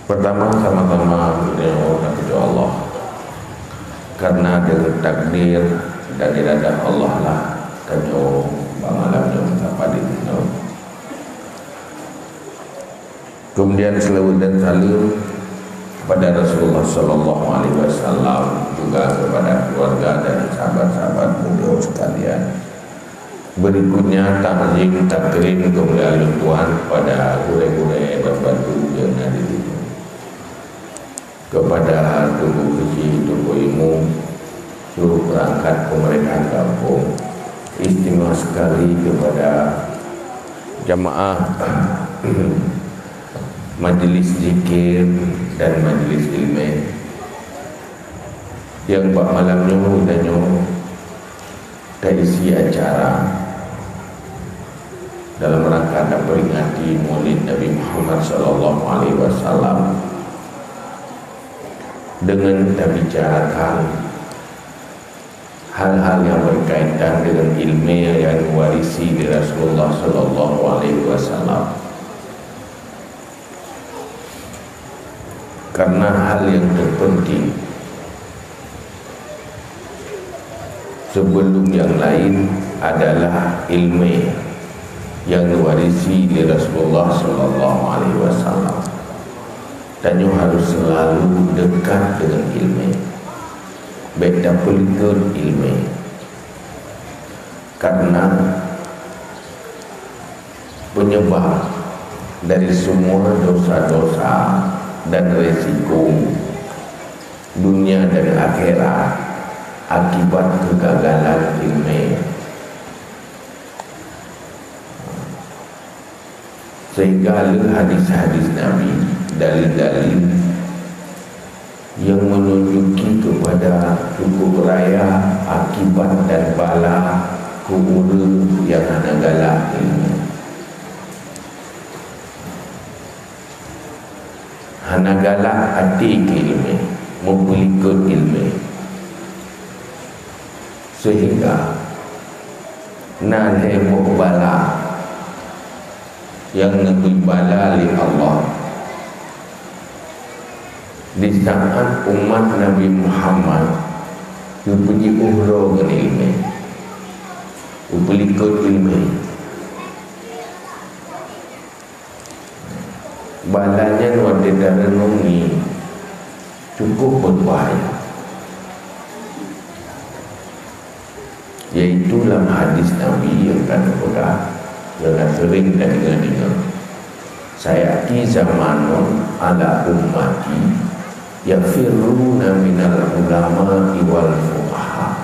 Pertama, sama-sama berdoa kepada Allah, karena dengan takdir dan irada Allah lah kanyo bamalam yang dapat dino. Kemudian selawat dan salam kepada Rasulullah Sallallahu Alaihi Wasallam, juga kepada keluarga dan sahabat-sahabat beliau sekalian. Berikutnya takzim takrim kemuliaan Tuhan kepada guru-guru berbatu yang ada di sini, kepada tubuh kecil, tubuh ilmu, seluruh perangkat pemerintahan kampung, istimewa sekali kepada jamaah majlis zikir dan majlis ilmu yang bak malamnya udahnya terisi acara dalam rangka memperingati Maulid Nabi Muhammad sallallahu alaihi wasallam, dengan kita bicarakan hal-hal yang berkaitan dengan ilmu yang diwarisi dari Rasulullah sallallahu alaihi wasallam. Karena hal yang terpenting sebelum yang lain adalah ilmu yang diwarisi dari Rasulullah sallallahu alaihi wasallam. Dan you harus selalu dekat dengan ilmu, baik dan pelitun ilmu, karena penyebab dari semua dosa-dosa dan resiko dunia dan akhirat akibat kegagalan ilmu. Sehingga hadis-hadis Nabi, dalil-dalil yang menunjuki kepada cukup raya akibat dan bala kubur yang hanagala ilmu. Hanagala hati ilmu, mempelikut ilmu, sehingga nalhemu bala yang nebui bala li Allah di saat umat Nabi Muhammad pergi umrah dengan ilmu, mempelikut ilmu. Balanya waktu dia renungi cukup berbahaya, yaitu dalam hadis Nabi yang kata pegang yang sering dan dengar, saya ki zamanun ala ummati yafirruna minal ulama wal fuqaha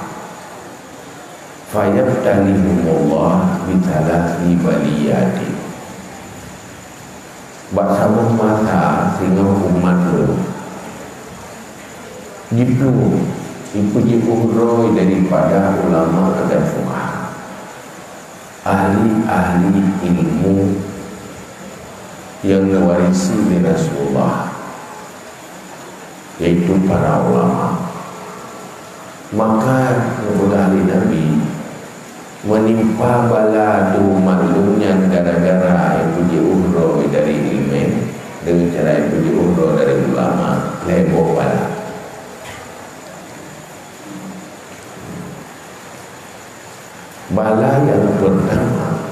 fayabtalihumullah bitalahi baliyati. Bersama mata sehingga umat lu gitu ipu-ipu daripada ulama dan fuqaha, ahli-ahli ilmu yang mewarisi dari Rasulullah, yaitu para ulama. Maka kepada ahli Nabi menimpa bala tu maklumnya gara-gara pergi umrah dari ilmu, dengan cara pergi umrah dari ulama, lebo bala. Bala yang pertama,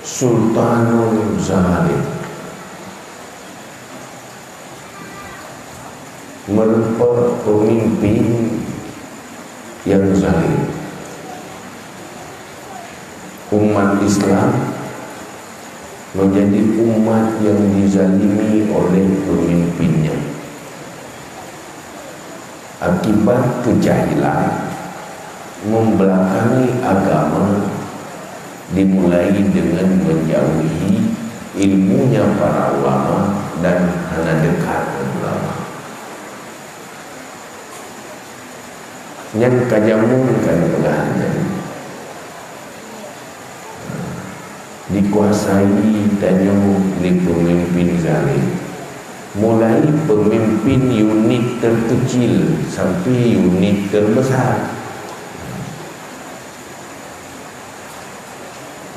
Sultanul Zalim, merupakan pemimpin yang zalim. Umat Islam menjadi umat yang dizalimi oleh pemimpinnya akibat kejahilan, membelakangi agama, dimulai dengan menjauhi ilmunya para ulama dan hanya dekat dengan ulama. Yang kajamunkan pengahnya dikuasai tanya oleh pemimpin zalim, mulai pemimpin unit terkecil sampai unit terbesar.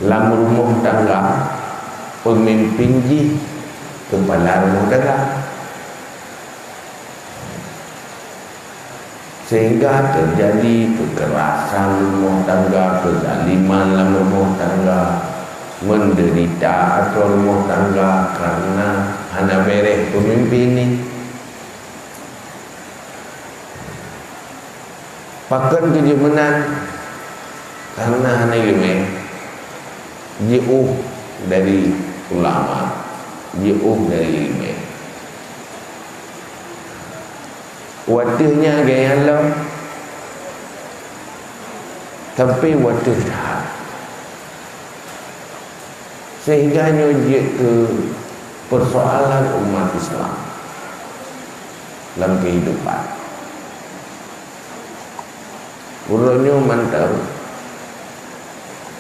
Dalam rumah tangga, pemimpin ji kepala rumah tangga, sehingga terjadi kekerasan rumah tangga, kezaliman dalam rumah tangga, menderita atau rumah tangga karena hana bereh pemimpin ini. Pakan kejumenan karena hana ilmu jauh dari ulama, jauh dari ilmu. Wadahnya gaya Allah, tapi wadah jahat, sehingga nyujud ke persoalan umat Islam dalam kehidupan. Urutnya mantap,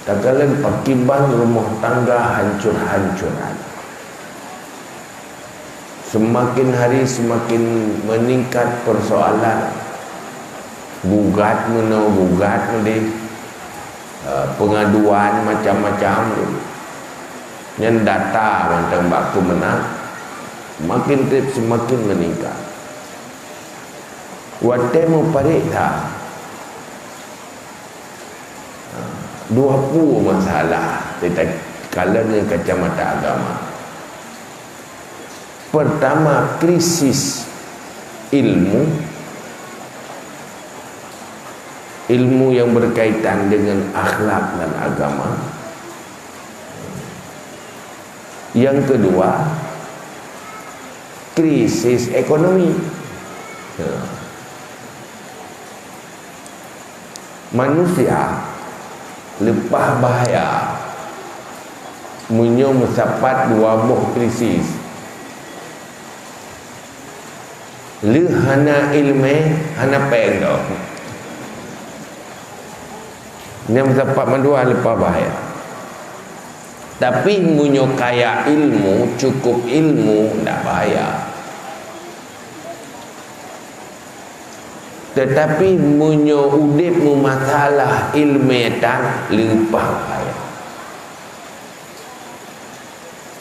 tak kalian pakiban rumah tangga hancur-hancuran. Semakin hari semakin meningkat persoalan, gugat menau gugat meneh, pengaduan macam-macam tu. Yang data macam baku menang, makin trip semakin meningkat. Watemu parik tak? 20 masalah kalau dengan kacamata agama. Pertama, krisis ilmu yang berkaitan dengan akhlak dan agama. Yang kedua, krisis ekonomi. Manusia lepas bahaya munyo mensapat dua buah krisis. Le hana ilmu, hana peng dah. Ni mensapat mandua lepas bahaya. Tapi munyo kaya ilmu, cukup ilmu, tak bahaya. Tetapi munyo udip mu masalah ilmetan lupa bahaya.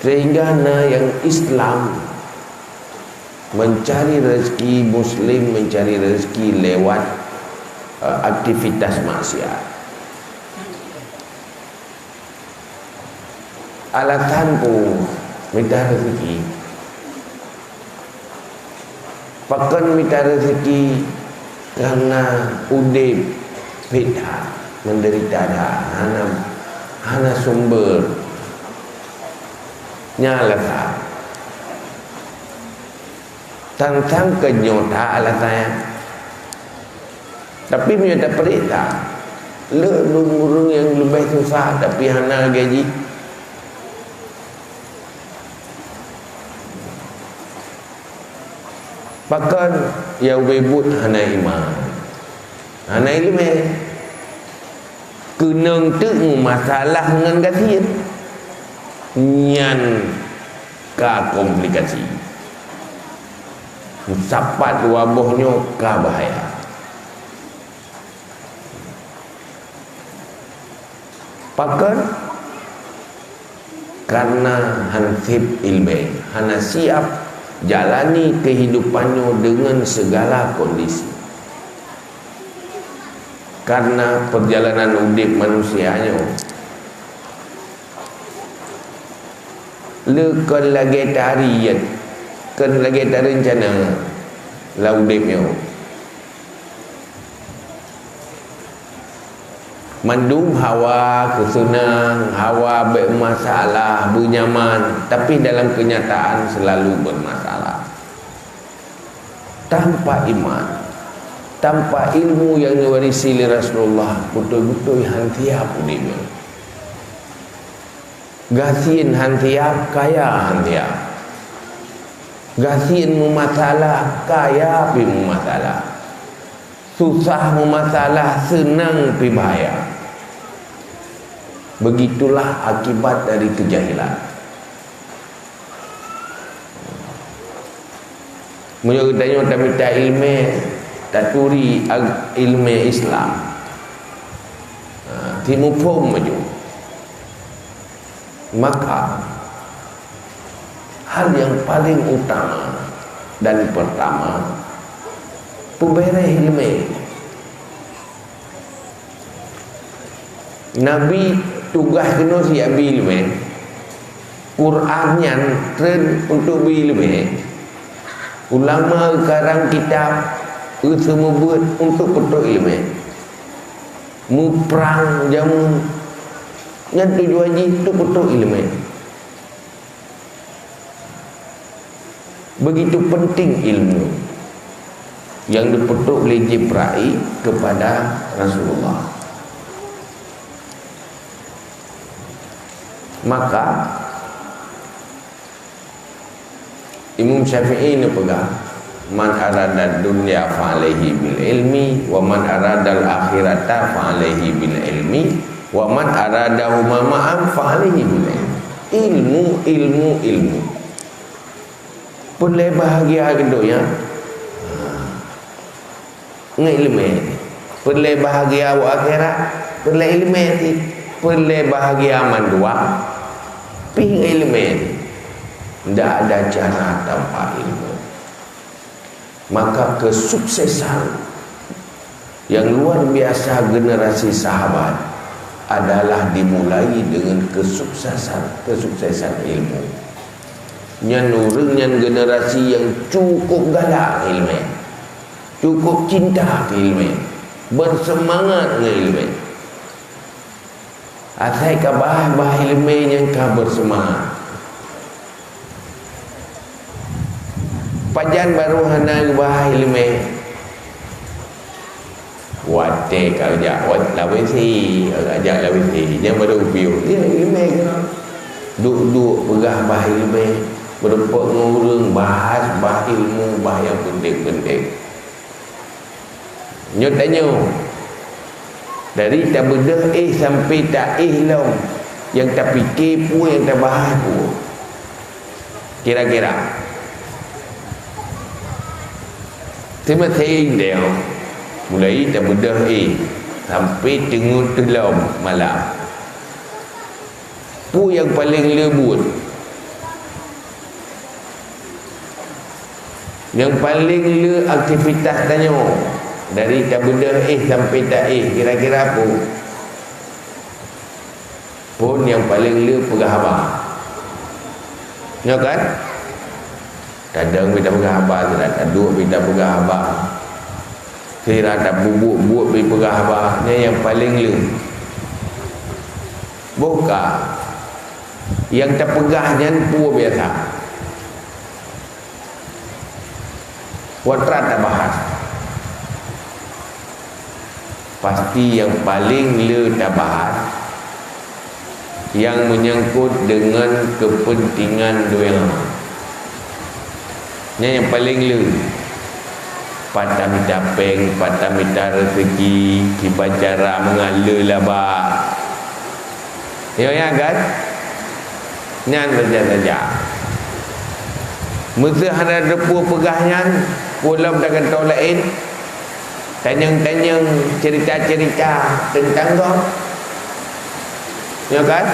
Sehingga yang Islam mencari rezeki, Muslim mencari rezeki lewat aktivitas maksiat. Alasanku minta rezeki, pakan minta rezeki karena udip beda menderita dah hana sumber nyala tantang kenyota alasannya. Tapi punya tak perita lurung yang lebih susah tapi hana gaji. Bahkan yang webut hana iman, hana ilmu, kenang tu masalah dengan gatin, nyan ka komplikasi, sapat wabuhnya ka bahaya. Bahkan karena hansip ilmu, hana siap jalani kehidupannya dengan segala kondisi. Karena perjalanan hidup manusianya lekon lagi tarian, kan lagi rencana la hidupnya mandum hawa kesenang, hawa bermasalah, bernyaman, tapi dalam kenyataan selalu bermasalah. Tanpa iman, tanpa ilmu yang diwarisi oleh Rasulullah, betul-betul hantiap dia. Gasin hantiap, kaya hantiap. Gasin memasalah, kaya pi memasalah. Susah memasalah, senang pi bahaya. Begitulah akibat dari kejahilan. Menurut tanya tak minta ilmu, tak turi ilmu Islam, timu pun maju. Maka hal yang paling utama dan pertama pemberi ilmu. Nabi tugas kena siap ilmu. Qurannya tren untuk ilmu. Ulama sekarang kitab semua buat untuk petuk ilmu. Mu perang jamu yang tujuan itu petuk ilmu. Begitu penting ilmu yang dipetuk oleh Jibril kepada Rasulullah. Maka Imam Syafi'i ini pegang, man arada dunya fa'alaihi bil ilmi wa man arada al akhirata fa'alaihi bil ilmi wa man arada huma ma'am fa'alaihi bil ilmi. Ilmu boleh bahagia gitu ya, ngilmu boleh bahagia wa akhirat, boleh ilmu boleh bahagia mandua pi ilmu. Tidak ada cara tanpa ilmu. Maka kesuksesan yang luar biasa generasi sahabat adalah dimulai dengan kesuksesan ilmu. Nyanurungan generasi yang cukup galak ilmu, cukup cinta ke ilmu, bersemangat ke ilmu. Asal kabah ilmu yang kau bersemangat. Pajan baru hana bah ilmu. Wate kau ajak lawisi, ajak lawisi. Yang baru piu. Dia ilmu ke. Duk pegah bah ilmu. Berempat ngurung bahas bah ilmu bah yang penting-penting. Nyot tanya. Dari tak bedah sampai tak long. Yang tak fikir pun, yang tak bahas pun. Kira-kira Timothy dia mulai tak bedah sampai tengah telam malam. Pu yang paling lembut, yang paling le aktivitas tanya dari tak bedah sampai tak kira-kira apa pun yang paling le pegah abang. Ya kan? Kadang kita pegah abang, tak duduk kita pegah abang. Kira tak bubuk pergi pegah abang. Ini yang paling le. Bukan. Yang tak pegahnya pun biasa. Watrat tak bahas. Pasti yang paling le tak bahas, yang menyangkut dengan kepentingan dunia. Yang paling le patah minta peng, patah minta rezeki, kibacara mengalir labak. Ya kan? Nyan saja. Mesti ada depu pegahnya, pulang dengan tau lain. Tanyang-tanyang cerita-cerita tentang kau. Ya kan?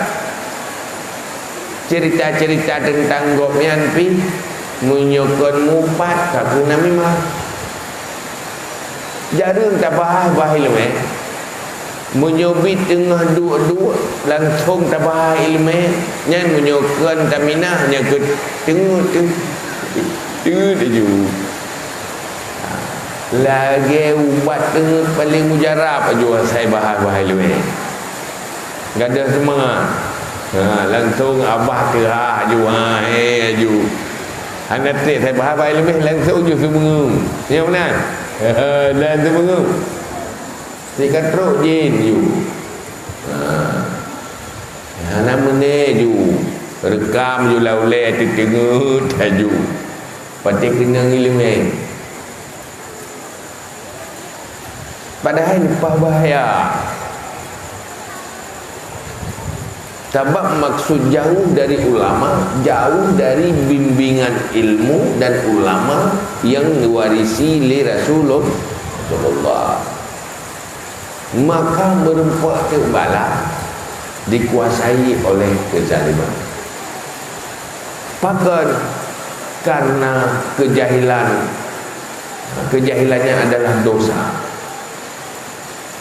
Cerita-cerita tentang kau yang pi menyokon mupat kaku nami mah. Jarang tak bahas ilmu. Menyobit tengah dua langsung tak bahas ilmu. Nyan menyokon taminah nya ke tengah tu. Lagi ubat tengah paling mujarab aja saya bahas ilmu. Enggak ada semangat. Langsung abah kerah aju. Anda trik saya bahas ilmu langsung je semua. Yang mana? Dan semua. Saya katruk jin you. Nama ni ju. Rekam ju laulai tengah taju. Patut kena ilmu. Padahal lupa bahaya. Sebab maksud jauh dari ulama, jauh dari bimbingan ilmu dan ulama yang diwarisi oleh Rasulullah. Maka merempak kebala dikuasai oleh kezaliman. Fakir karena kejahilannya adalah dosa.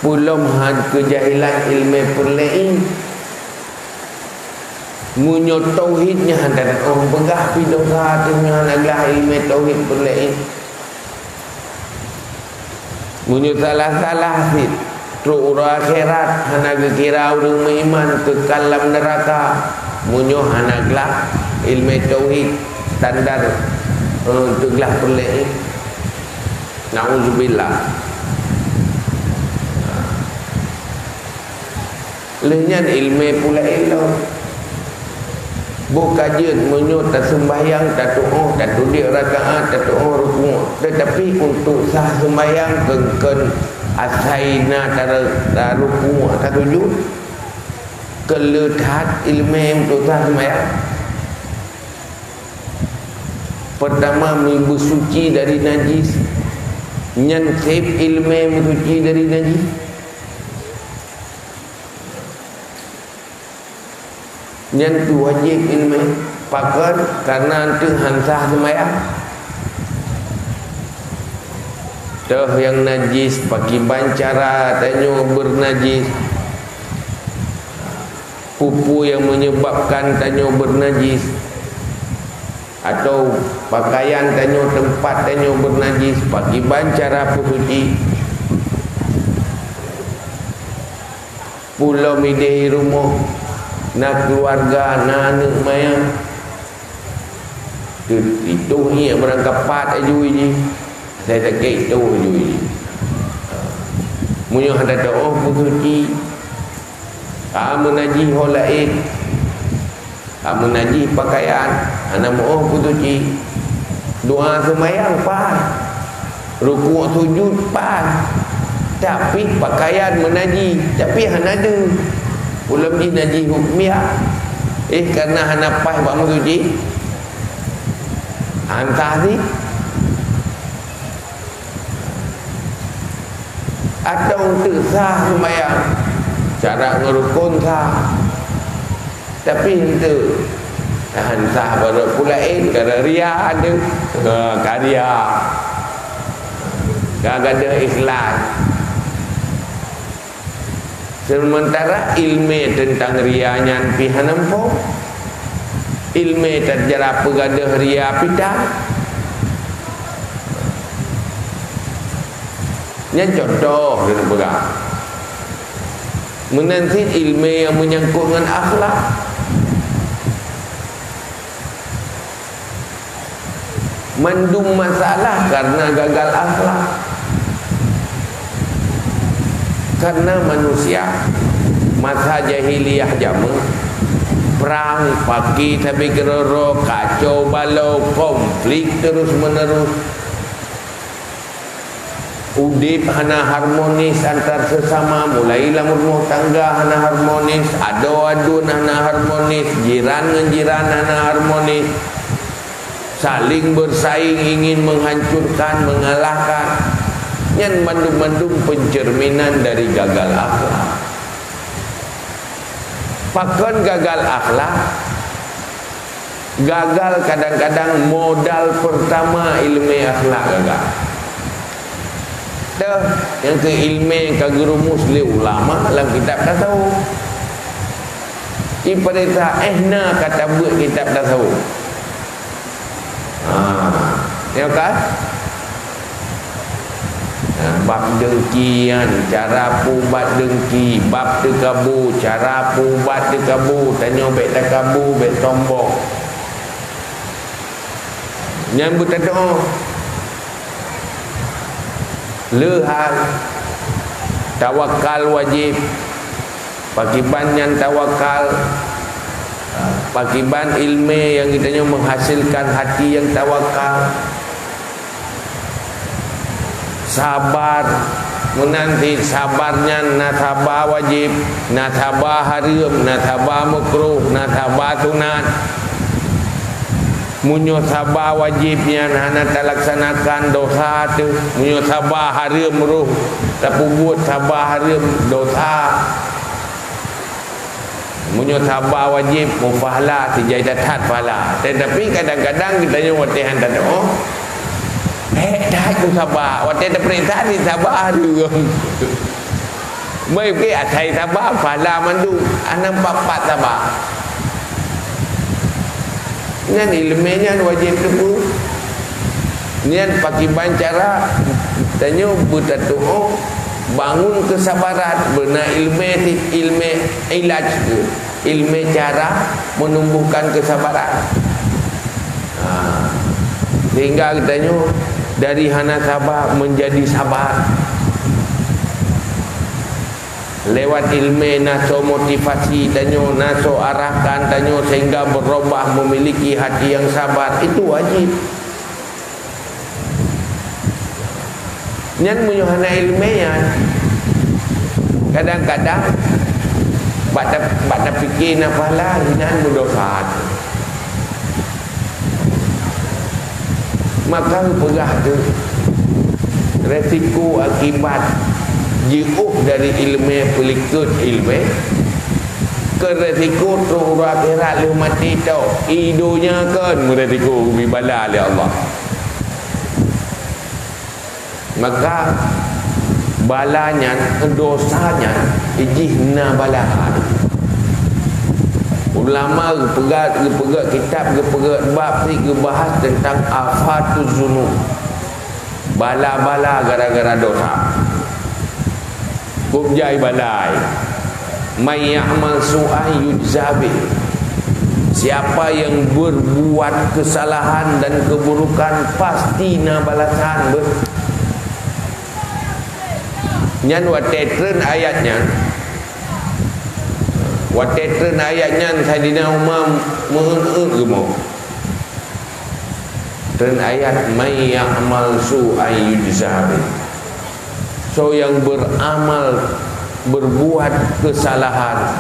Belum kejahilan ilmu perlain, munyo tauhidnya dan orang begah pi dosa tu adalah ilmu tauhid perlain. Munyo salah-salah sit tru akhirat hana kira urang beriman kekal dalam neraka. Munyo hanaglah ilmu tauhid standar untuklah perlain. Nauzubillah. Lenyan ilmu pula elok. Bukajen menyut tak sembahyang, tak doa, tak duduk rakaat, tak doa rukuk. Tetapi untuk sah sembahyang kengken asaina tak rukuk, tak sujud. Keletat ilmu untuk sah sembahyang. Pertama bersuci dari najis. Nyantip ilmu bersuci dari najis. Yang tu wajib ilmu pakar karena itu hansah sembahyang. Tuh yang najis pakai bancara tanya bernajis. Pupu yang menyebabkan tanya bernajis, atau pakaian tanya tempat tanya bernajis, pakai bancara pusuci. Pulau midai rumah nak keluarga, nak anak mayang itu ni yang berangkat pat aju ini. Saya tak kira itu aju ini. Munyah ada doa pusuci, menaji holaid, menaji pakaian, anak mau pusuci, doa semayang pat, rukuk sujud pat, tapi pakaian menaji, tapi hanada ulam di naji hukmiah. Karena hanapai buat suci hantar ni atau untuk sah sembahyang cara ngerukun sah, tapi itu hantar baru pulain kerana ria ada karya gak ada ikhlas. Sementara ilmu tentang rianya pihak nampak, ilmu terjara pegadah ria pidang. Yang contoh dengan pegang menanti ilmu yang menyangkut dengan akhlak. Mandum masalah karena gagal akhlak. Karena manusia masa jahiliyah zaman perang pagi tapi geroro kacau balau konflik terus menerus, udip hana harmonis antar sesama, mulailah rumah tangga hana harmonis, adu-adun hana harmonis, jiran dengan jiran hana harmonis, saling bersaing ingin menghancurkan, mengalahkan. Yang mandum-mandum pencerminan dari gagal akhlak. Pakon gagal akhlak, gagal kadang-kadang modal pertama ilmu akhlak gagal. Tuh yang ke ilmu ke guru muslim ulama dalam kitab tasawuf. Iparita kata buat kitab tasawuf. Ya kan? Bab dengkian, cara pubat dengki, bab tekabu, cara pubat tekabu, tanya bet tekabu, bet sombong. Yang berdoa lehal tawakal wajib, pakiban yang tawakal, pakiban ilmu yang kita menghasilkan hati yang tawakal. Sabar menanti sabarnya nataba wajib, nataba haram, nataba makruh, nataba sunat. Munyo sabar wajibnya hana terlaksanakan dosa tu, munyo sabar haram ruh tapi buat sabar haram dosa. Munyo sabar wajib, mufahala, tijai datat pahala. Tetapi kadang-kadang kita nyo watihan tak ada. Dah aku sabar. Watihan tak perintah ni sabar juga. Mereka atai sabar, pahala mandu. Anak papat sabar. Nian ilmunya wajib tu. Nian pakai bancara. Tanya bertatuh. Bangun kesabaran. Benar ilmu ilaj tu. Ilmu cara menumbuhkan kesabaran. Sehingga katanya dari hana sabar menjadi sabar. Lewat ilmu naso motivasi tanyo, naso arahkan tanyo sehingga berubah memiliki hati yang sabar. Itu wajib. Nyan menyuhana ilmiah. Kadang-kadang baca fikir nafalah hinan mudofat. Maka pegah tu resiko akibat jauh dari ilmu pelikut ilmu ke resiko tu akhirat lu mati tau idunya kan resiko bibala oleh Allah. Maka balanya dosanya ijihna balahan. Ulama pegat kitab bab ni bahas tentang afatuz zunub. Bala-bala gara-gara dosa. Kubjai balai. May ya'mal su'an yujzabi. Siapa yang berbuat kesalahan dan keburukan pasti na balasan ber. Nyan watetren ayatnya. Watetren ayatnya Saidina Umar mengeun gemau. Dan ayat may ya'mal su'an yujzabi. So yang beramal berbuat kesalahan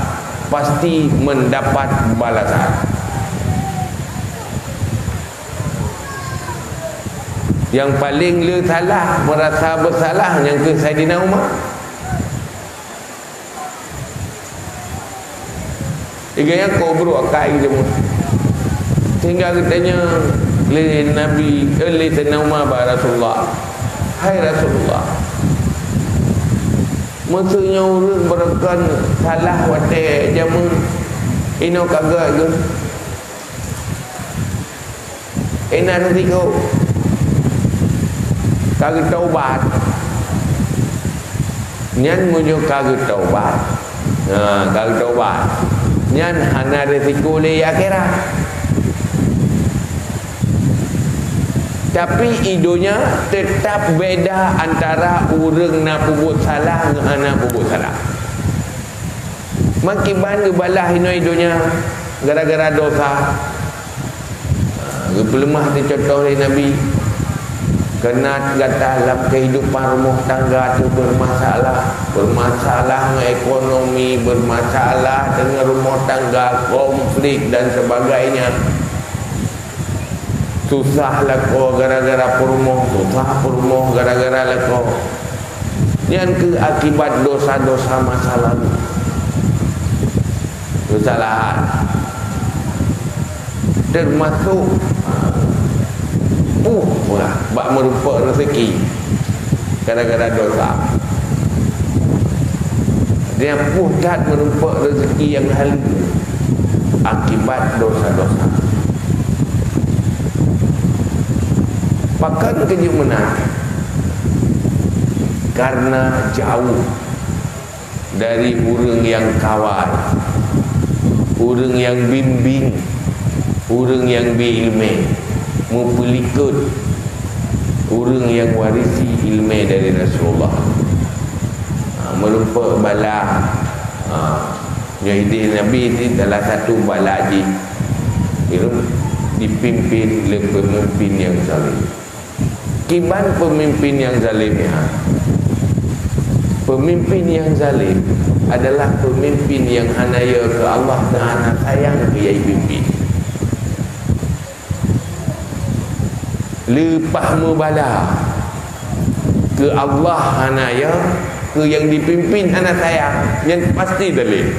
pasti mendapat balasan. Yang paling le salah, merasa bersalah yang ke Saidina Umar. Iganya kobro akai je. Sehingga katanya le Nabi le Saidina Umar ba Rasulullah. Hai Rasulullah. Maksudnya urut berakan salah watai jamun ino kagak ke ina nanti kau kagak taubat nyan munyo kagak taubat kagak taubat nyan hana resiko le akhirat. Tapi idonya tetap beda antara orang nak buat salah dengan anak buat salah. Makiban gebalah idonya gara-gara dosa. Gepelemah dicontoh oleh Nabi. Kena gata dalam kehidupan rumah tangga tu bermasalah. Bermasalah dengan ekonomi, bermasalah dengan rumah tangga, konflik dan sebagainya. Susah lah kau gara-gara perumoh, susah perumoh gara-gara lah kau. Yang ke akibat dosa-dosa masa lalu, kesalahan termasuk bak merupakan rezeki gara-gara dosa. Dia putat merupakan rezeki yang halu akibat dosa-dosa. Bahkan kerja menang karena jauh dari orang yang kawal, orang yang bimbing, orang yang berilmu, mempelikut, orang yang warisi ilmu dari Rasulullah. Merupakan bala Yahudi Nabi itu salah satu bala dipimpin oleh pemimpin yang zalim. Kiban pemimpin yang zalim ya. Pemimpin yang zalim adalah pemimpin yang hanaya ke Allah dan sayang ke yang pimpin. Lepas mubala ke Allah hanaya ke yang dipimpin anak sayang yang pasti zalim.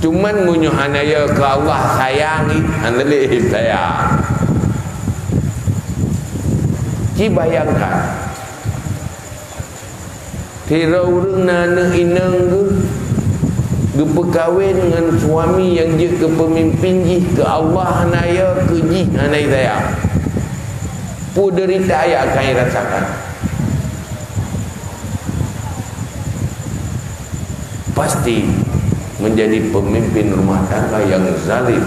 Cuman munyo hanaya ke Allah sayangi, lebih sayang. Ci bayangkan, tira urang nana inang ge berkahwin dengan suami yang je ke pemimpin ji ke Allah hanaya ke ji hanai sayang. Pu derita ayat akan rasakan. Pasti menjadi pemimpin rumah tangga yang zalim.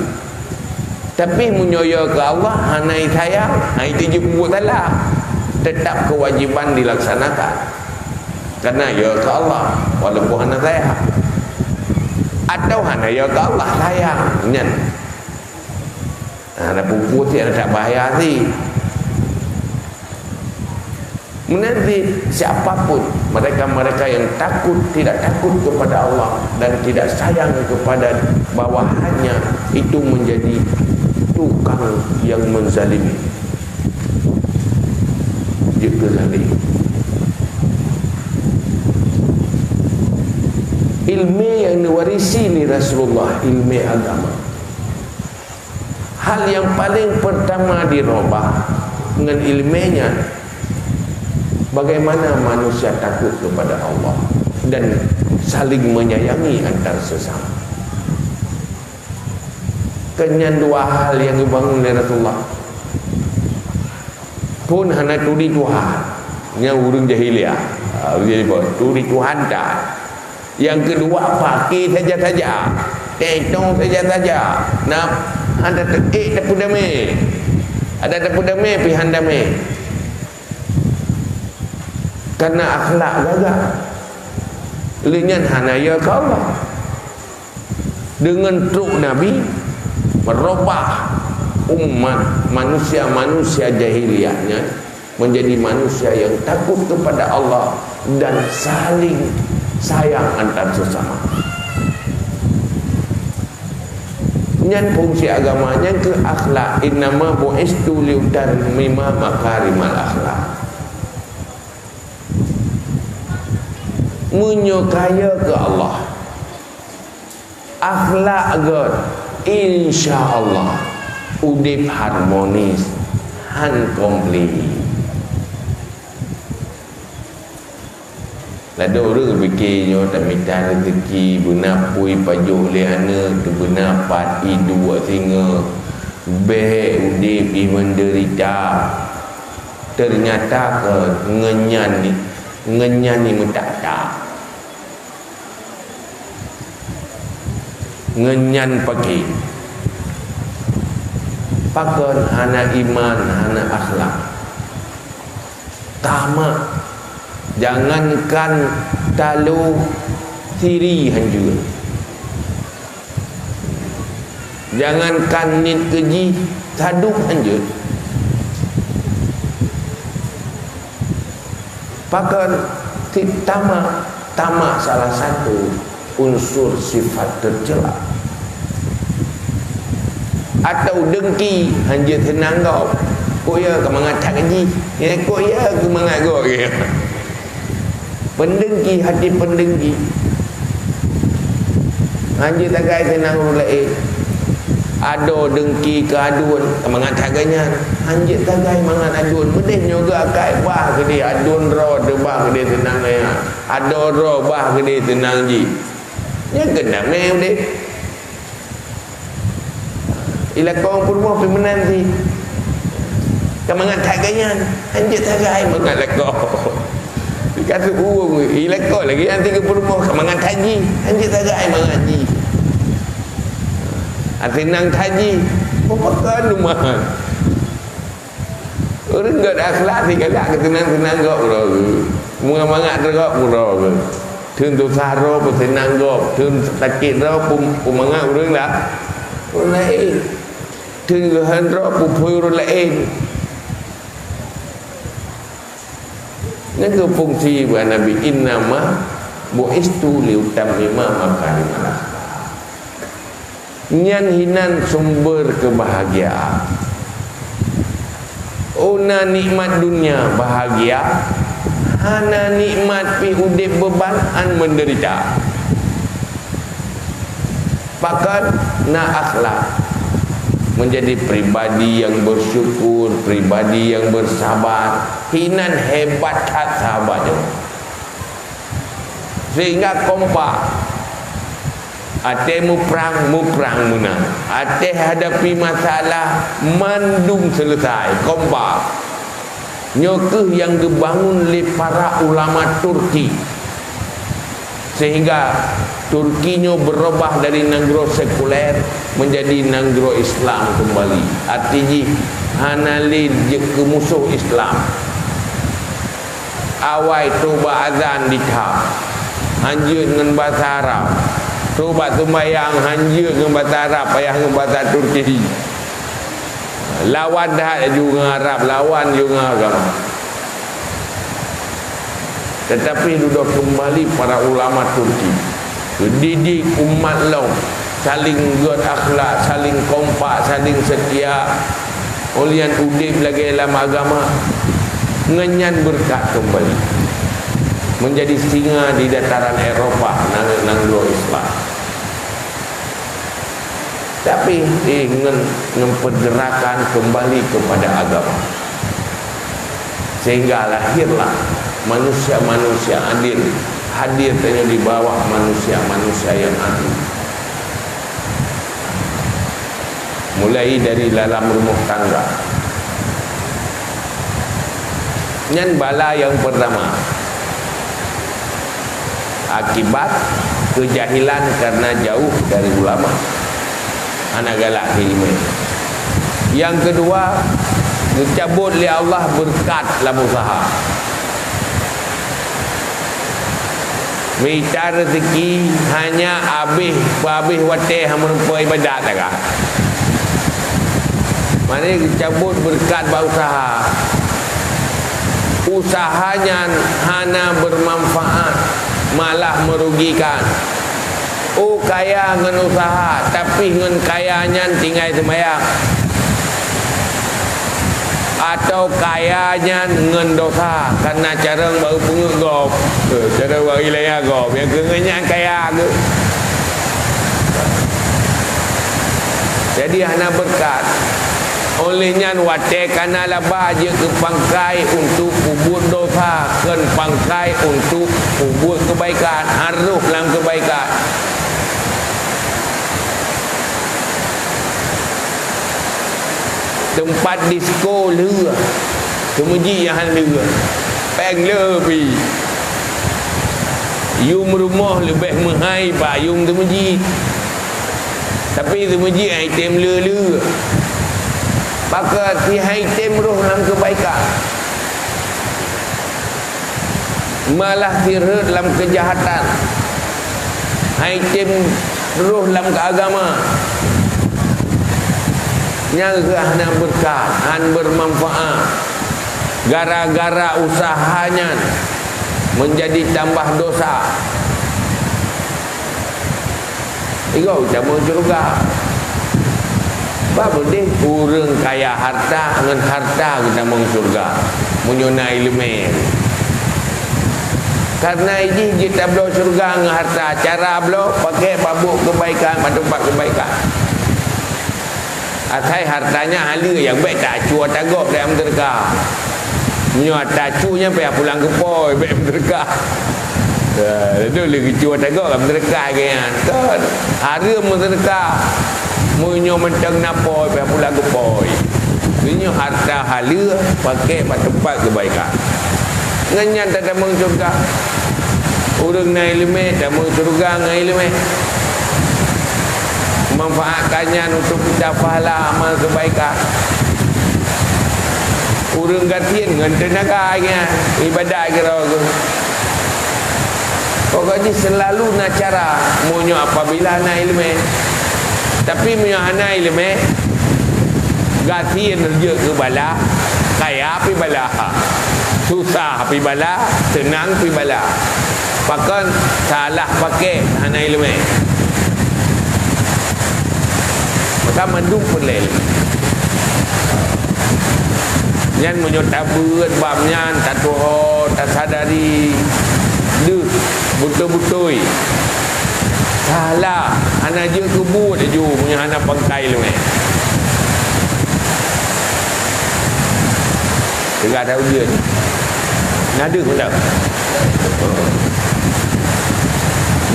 Tapi menyoyo ke Allah hanai sayang, itu je buat salah. Tetap kewajiban dilaksanakan. Karena ya ke Allah walaupun hanai sayang. Atau hanai ya ke Allah sayang. Nyen. Ada buku sih ada bahaya sih. Menanti siapapun mereka-mereka yang tidak takut kepada Allah dan tidak sayang kepada bawahannya, itu menjadi tukang yang menzalimi. Jika zalim. Ilmu yang diwarisi oleh Rasulullah, ilmu agama. Hal yang paling pertama dirubah dengan ilmunya, bagaimana manusia takut kepada Allah dan saling menyayangi antar sesama. Kenyan dua hal yang dibangun oleh Rasulullah pun hanya turi Tuhan, yang urung jahiliah, turi Tuhan tak. Yang kedua pakai saja-saja, tetong saja-saja. Nak ada tekik dapur damai, ada dapur damai pihan damai. Karena akhlak gagah lenyan hanaya ke Allah. Dengan truk Nabi merubah umat manusia jahiliyahnya menjadi manusia yang takut kepada Allah dan saling sayang antar sesama. Nyan fungsi agamanya ke akhlak. Innama bu'istu liutammima makarimal akhlak. Menyukaya ke Allah, akhlak God, insya-Allah udip harmonis, han komplit. Lada orang fikirnya tak minta rezeki benapui pajuh liana tu benapat dua singa be udip menderita. Ternyata ke ngenyan ni mentak-tak. Ngenyan pagi pakon hana iman hana akhlak tamak. Jangankan talu tiri juga, jangankan nit keji taduk anjur. Pakon tamak salah satu unsur sifat tercela. Atau dengki hanya tenang kau. Kau ya kau mengatakan ji, ya kau ya kau mengaku ya. Pendengki, hati pendengki. Hanya tagai tenang ulai. Ado dengki keaduan mengatakannya. Hanya tagai mangan aduan. Bedeh juga kai bah ke dia aduan ro debah ke dia tenang ya. Ado ro bah ke dia tenang ji. Ya kena meh deh. Ila kau pun mau pergi menanti. Kau mengatakannya. Hanya tagai mangan lekau. Kata urung ilakau lagi nanti ke rumah kemangan haji anjir tak ada mangan haji atinang haji pakai rumah orang enggak ada akhlak ni galak ketenang-tenang gak bro mangat gak bro thun tu saro petenang gak thun sakit ro pumangat urang dah lain thun gahan ro pupui lain. Ini fungsi buat Nabi innama bu'istu liutammima makarimal akhlak. Nyan hinan sumber kebahagiaan. Una nikmat dunia bahagia, hana nikmat pi udip beban an menderita. Pakat nak akhlak menjadi pribadi yang bersyukur, pribadi yang bersabar. Hinan hebat kat sahabatnya, sehingga kompak. Ate mu perang menang. Ate hadapi masalah mandung selesai, kompak. Nyokeh yang dibangun oleh para ulama Turki, sehingga Turkinya berubah dari negara sekuler menjadi negara Islam kembali. Artinya hanali ke musuh Islam. Awai tuba azan dikah, hanjur dengan bahasa Arab. Tuba sembahyang hanjur dengan bahasa Arab, payah dengan bahasa Turki. Lawan dah juga Arab, lawan juga agama. Tetapi sudah kembali para ulama Turki, didik umat lo saling berakhlak, saling kompak, saling setia. Olian udip lagi dalam agama, ngenyan berkat kembali menjadi singa di dataran Eropah nang Islam. Tapi ingin mempergerakan kembali kepada agama, sehingga lahirlah manusia-manusia adil, hadir tanya di bawah manusia-manusia yang adil. Mulai dari dalam rumah tangga. Yang bala yang pertama, akibat kejahilan karena jauh dari ulama, anak galak ilmu. Yang kedua, dicabut oleh Allah berkat dalam usaha. Minta rezeki hanya habis watih merupa ibadat tak? Mana dicabut berkat berusaha. Usahanya hanya bermanfaat, malah merugikan. Oh, kaya dengan usaha, tapi dengan kayanya tinggal sembahyang. Atau kayanya dengan dosa karena cara baru pungut gop, cara bagi laya gop, yang kengenyak kaya ke. Jadi hana berkat. Olehnya watek kana labah je ke pangkai untuk kubur dosa, ken pangkai untuk kubur kebaikan, harus dalam kebaikan. Tempat disko lera, kemuji yang lera, peng lebih. Yung rumah lebih mahal pak yung kemuji, tapi kemuji item lera. Maka si item roh dalam kebaikan, malah tirut dalam kejahatan. Item roh dalam keagama, yang hanya berkat, han bermanfaat. Gara-gara usahanya menjadi tambah dosa. Iko kita mau surga. Apa boleh kurang kaya harta, dengan harta kita mau surga, menyunai ilmu. Karena ini kita belum surga dengan harta, cara belum pakai babuk kebaikan, tempat kebaikan. Asai hartanya halia yang baik tak cua tagop dalam derga. Menyuat tak cunya payah pulang ke poi baik derga. Itu lagi cua tagop dalam derga kan. Kan hari menderga. Munyo mentang napoi payah pulang ke poi. Munyo harta halia pakai pada tempat kebaikan. Nganyan tak ada surga. Urang naik ilmu tak mau surga ngai ilmu. Manfaatkannya untuk kita pahala amal kebaikan. Urang gantian dengan tenaga ibadah kira tu. Pokoknya selalu nak cara munyo apabila nak ilmu. Tapi munyo ana ilmu gantian kerja ke bala, kaya pi bala. Susah pi bala, senang pi bala. Bahkan salah pakai ana ilmu. Maka mendung pelel. Nyan munyo tabut babnya tak tuho tak sadari. Duh betul-betul. salah anak je kebut je punya anak pangkai lu Tegak tahu dia ni nada pun tak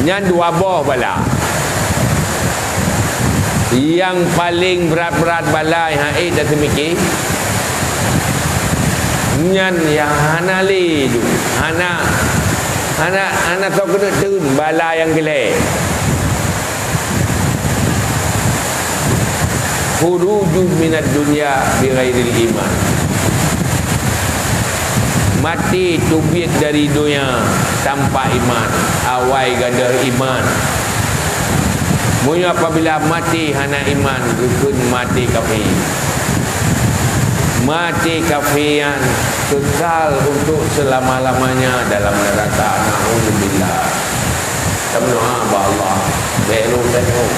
nyan dua boh bala yang paling berat-berat bala yang haid dan semikir nyan yang hana ledu hana tahu kena tun bala yang gelek khuruju minat dunia bighairil iman mati tubiak dari dunia tanpa iman awai ganda iman Munya apabila mati hana iman rukun mati kafir mati kafiran kekal untuk selama-lamanya dalam neraka na'udzubillah tamnu'a Allah belum tengok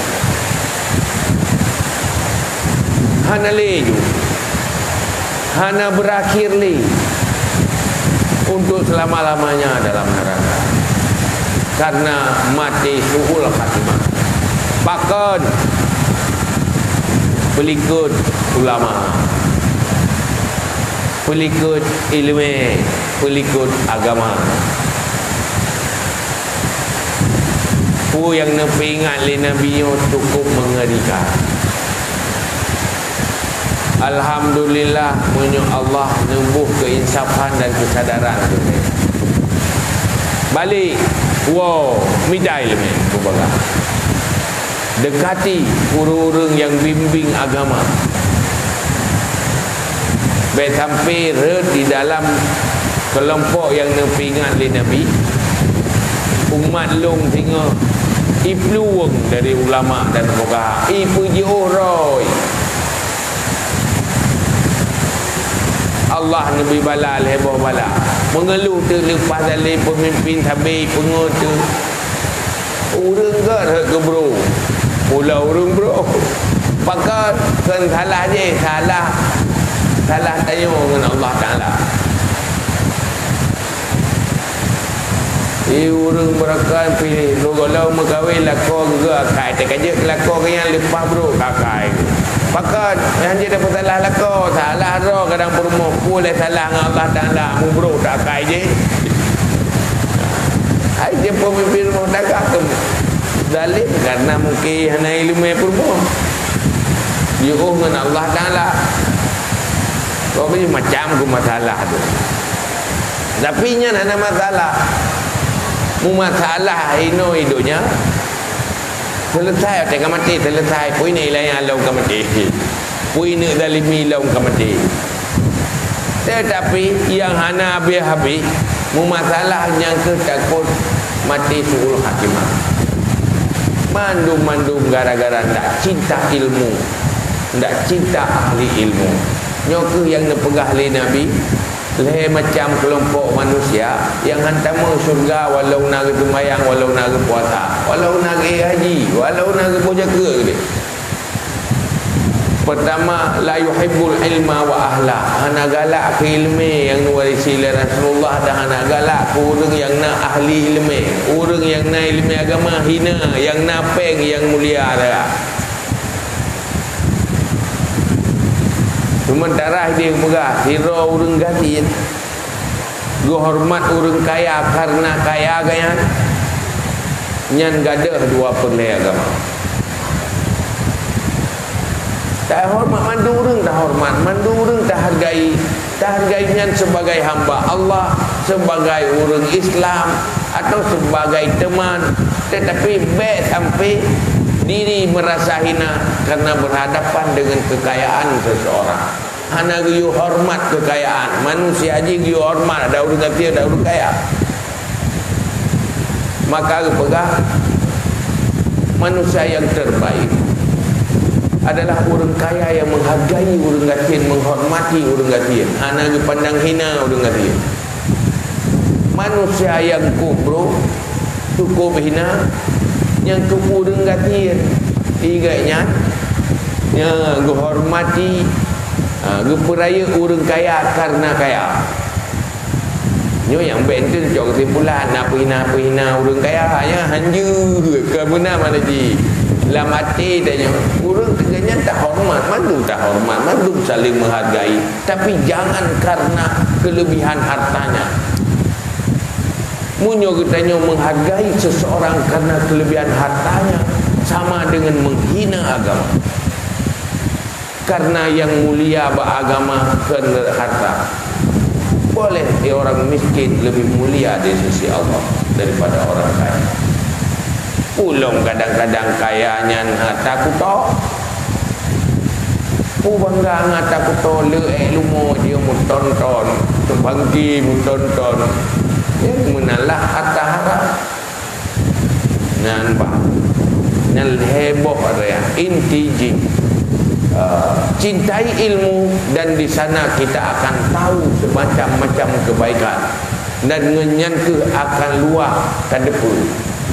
hana leju hana berakhir li untuk selama-lamanya dalam neraka karena mati suhul khatimah bahkan pelikut ulama pelikut ilmu pelikut agama yang Nabi ingat li Nabi cukup mengerikan. Alhamdulillah punya Allah nembuh keinsafan dan kesadaran tu. Balik wow midai le bubaga. Dekati urang yang bimbing agama. Sampai di dalam kelompok yang nepingat li Nabi umat long tengok ipluang dari ulama dan fuqaha ipuji roy Allah Nabi bala leboh bala mengeluh tu lepas dari pemimpin tabi pengut tu urang ke bro pula urang bro pakai kan salah je salah tanya dengan Allah Ta'ala urang berakan pilih kalau megawai lakor juga akai tak kerja lakor yang lepas bro kakai pakat yang dia dapat salah lakor salah roh kadang perumah boleh salah dengan Allah Ta'ala mu bro tak akai je hai dia pemimpin rumah dagang tu zalim karena mungkin hana ilmu perumah dia dengan Allah Ta'ala kau punya macam ku masalah tu tapi nya ada masalah mu masalah ino hidupnya selesai tengah mati selesai pui ni lain alau ka mati pui ni zalimi lau ka mati tetapi yang hana habis mu masalah yang ke takut mati suul hakimah mandum gara-gara ndak cinta ilmu ndak cinta ahli ilmu nyoku yang nepegah li Nabi leh macam kelompok manusia yang hantar mau surga walau nak sembahyang walau nak puasa walau nak haji walau nak berjaga dia pertama la yuhibbul ilma wa ahla hana galak ke ilmu yang nuwarisi Rasulullah dan hana galak ke orang yang nak ahli ilmu orang yang nak ilmu agama hina yang nak peng yang mulia dah sementara dia megah hira urang gatin go hormat urang kaya karena kaya gayan nyan gadah dua pelai agama tak hormat mandu urang tak hargai nyan sebagai hamba Allah sebagai urang Islam atau sebagai teman tetapi baik sampai diri merasa hina karena berhadapan dengan kekayaan seseorang. Hana giyu hormat kekayaan. Manusia aja giyu hormat ada urang kafir ada urang kaya. Maka pegah manusia yang terbaik adalah orang kaya yang menghargai orang kafir, menghormati orang kafir. Hana pandang hina orang kafir. Manusia yang kubro cukup hina yang tubuh dengan gatir iganya yang hormati peraya orang kaya karena kaya Nyo yang benten cok timbulan apa hina urang kaya hanya hanju ke mana ji. Dalam hati dan urang teganya tak hormat, madum saling menghargai, tapi jangan karena kelebihan hartanya. Munyo katanya menghargai seseorang karena kelebihan hartanya sama dengan menghina agama. Karena yang mulia beragama kerana harta. Boleh orang miskin lebih mulia di sisi Allah daripada orang kaya. Ulung kadang-kadang kayanya takut toh. Bangga ngat takut toh lumo dia mu tonton, terbangki mu tonton. Menalah harta haram. Nampak. Nal heboh ada yang intiji. Cintai ilmu dan di sana kita akan tahu semacam-macam kebaikan dan menyanku akan luah ke depan.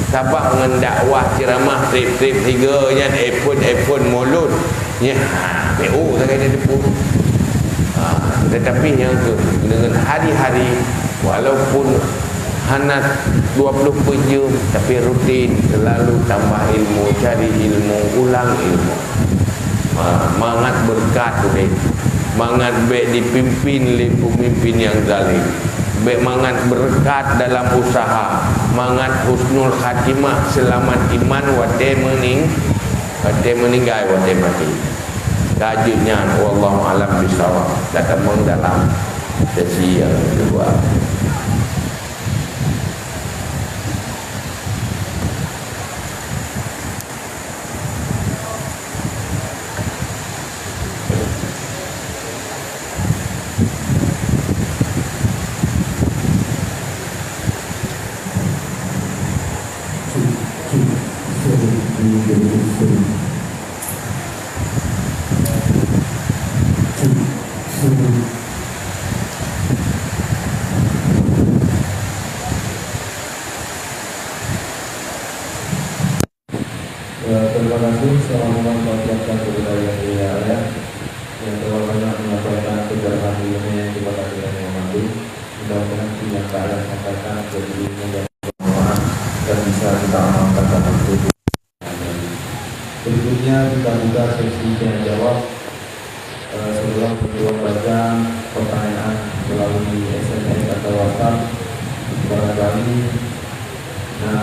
Sabak mendakwah ceramah trip-trip tiga nya iPhone mulut nya PO saya di depan. Tetapi yang tu dengan hari-hari walaupun hanya 20 jam tapi rutin selalu tambah ilmu, cari ilmu, ulang ilmu. Mangat berkat tu mangat baik dipimpin oleh pemimpin yang zalim, baik mangat berkat dalam usaha, mangat husnul khatimah, selamat iman wate meninggal wate mati. Kajinya wallahu alam bisawab datang dalam sesi yang kedua. Terima kasih. Assalamualaikum warahmatullahi wabarakatuh. Yang terhormat menyampaikan kebenaran ilmu yang kepada kita yang mampu. Mudah-mudahan yang kalian sampaikan jadi ilmu yang bermanfaat dan bisa kita amalkan dalam hidup. Berikutnya kita buka sesi tanya jawab. Sebelum kita baca pertanyaan melalui SMS atau WhatsApp, barangkali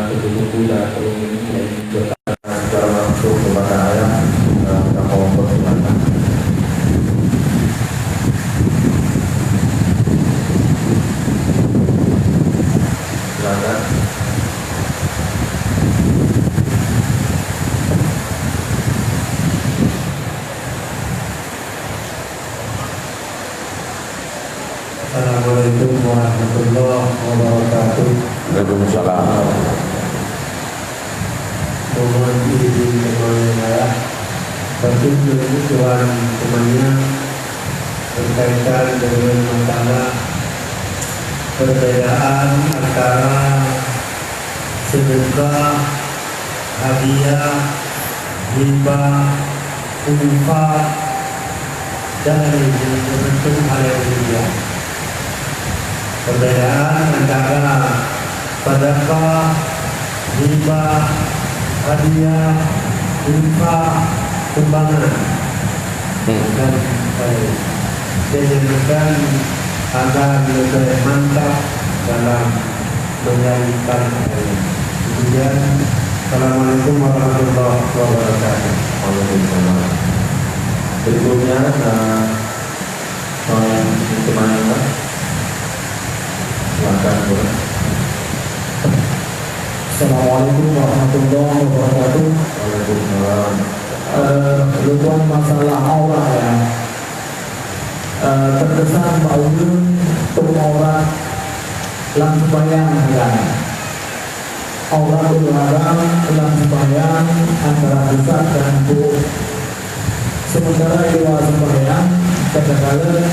buku-buku dan ilmu ini yang dibuat secara langsung kepada ayah kita mohon persilakan. Silakan. Assalamualaikum warahmatullahi wabarakatuh. Waalaikumsalam. Mohon izin kepada saya tentu kebutuhan temannya berkaitan dengan masalah perbedaan antara sedekah, hadiah, hibah, infak dan bentuk hal yang lainnya. Perbedaan antara sedekah, hibah, hadiah, infak, sumbangan dan dijadikan agar lebih mantap dalam menjalankan ini. Kemudian, Assalamualaikum warahmatullahi wabarakatuh. Waalaikumsalam. Berikutnya teman-teman silakan. Assalamualaikum warahmatullahi wabarakatuh. Waalaikumsalam. Lukuan masalah aurat ya. Terkesan bahwa untuk aurat dalam sembahyang kan. Aurat dilarang dalam sembahyang antara besar dan buruk. Sementara di luar sembahyang kadang-kadang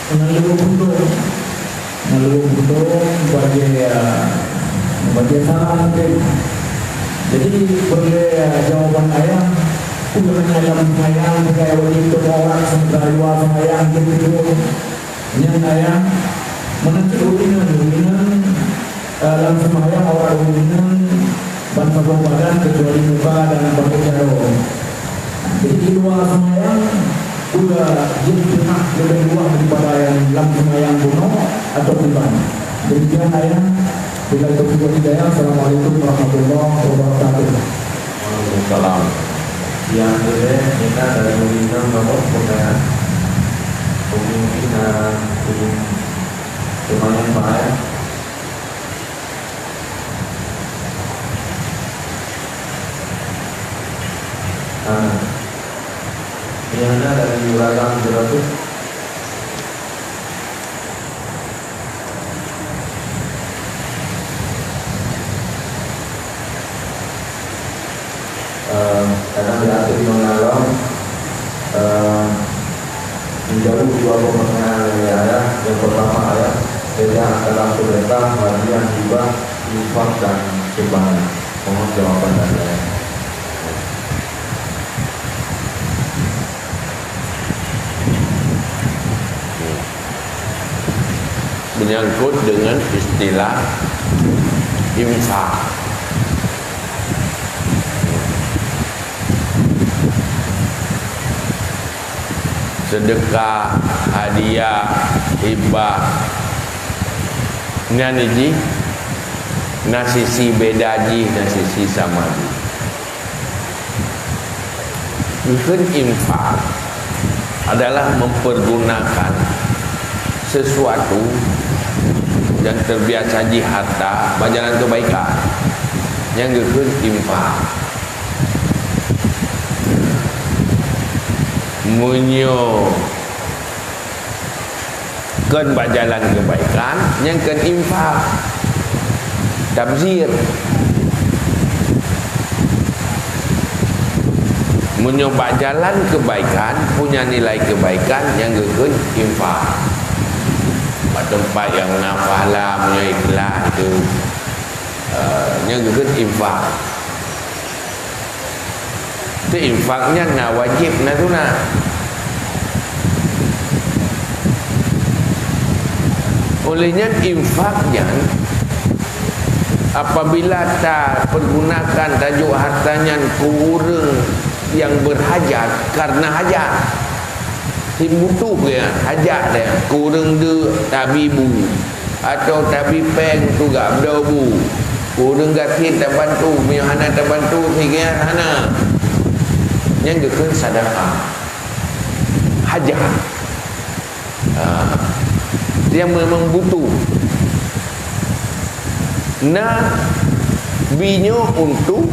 mengeluh bentuk bagi salah mungkin. Jadi boleh jawaban ayah bukan dalam sembahyang kayak begitu orang sementara luar sembahyang gitu. Ini ayah menanti ulinan dalam sembahyang orang ulinan bantu badan kecuali muka dan bangku jauh. Jadi di luar sembahyang juga jumlah lebih luas daripada yang dalam sembahyang bunuh atau tiban. Demikian saya bila bersyukur hidayah. Assalamualaikum warahmatullahi wabarakatuh. Waalaikumsalam. Yang kedua kita dari ulinan nomor pembayaran kemungkinan sembahyang baik. Yang ada dari Uragam 700. Karena diatur mengalami menjauh dua permasalahan dari ayat. Yang pertama ayat beda antara sedekah, hadiah, hibah, infak dan sumbangan. Mohon jawaban dari ayat. Menyangkut dengan istilah infak. Sedekah, hadiah, hibah, nyanyi, nasisi bedaji, nasisi samaji. Bukan infak adalah mempergunakan sesuatu yang terbiasa di harta berjalan kebaikan, yang bukan infak. Munyo kan berjalan kebaikan, yang kan infak tabzir. Munyo berjalan kebaikan punya nilai kebaikan, yang kan infak. Tempat yang nafalah punya ikhlas itu yang kan infak. Itu infaknya nak wajib nak sunat. Olehnya infaknya apabila tak pergunakan tajuk hartanya kurang yang berhajat karena hajat, si butuh dia hajat dia kurang de tabibu atau tabipeng tu gak berdobu kurang gatin tak bantu punya hana tak bantu sikit hana yang dikena sedekah hajat. Dia memang butuh nah binyo untuk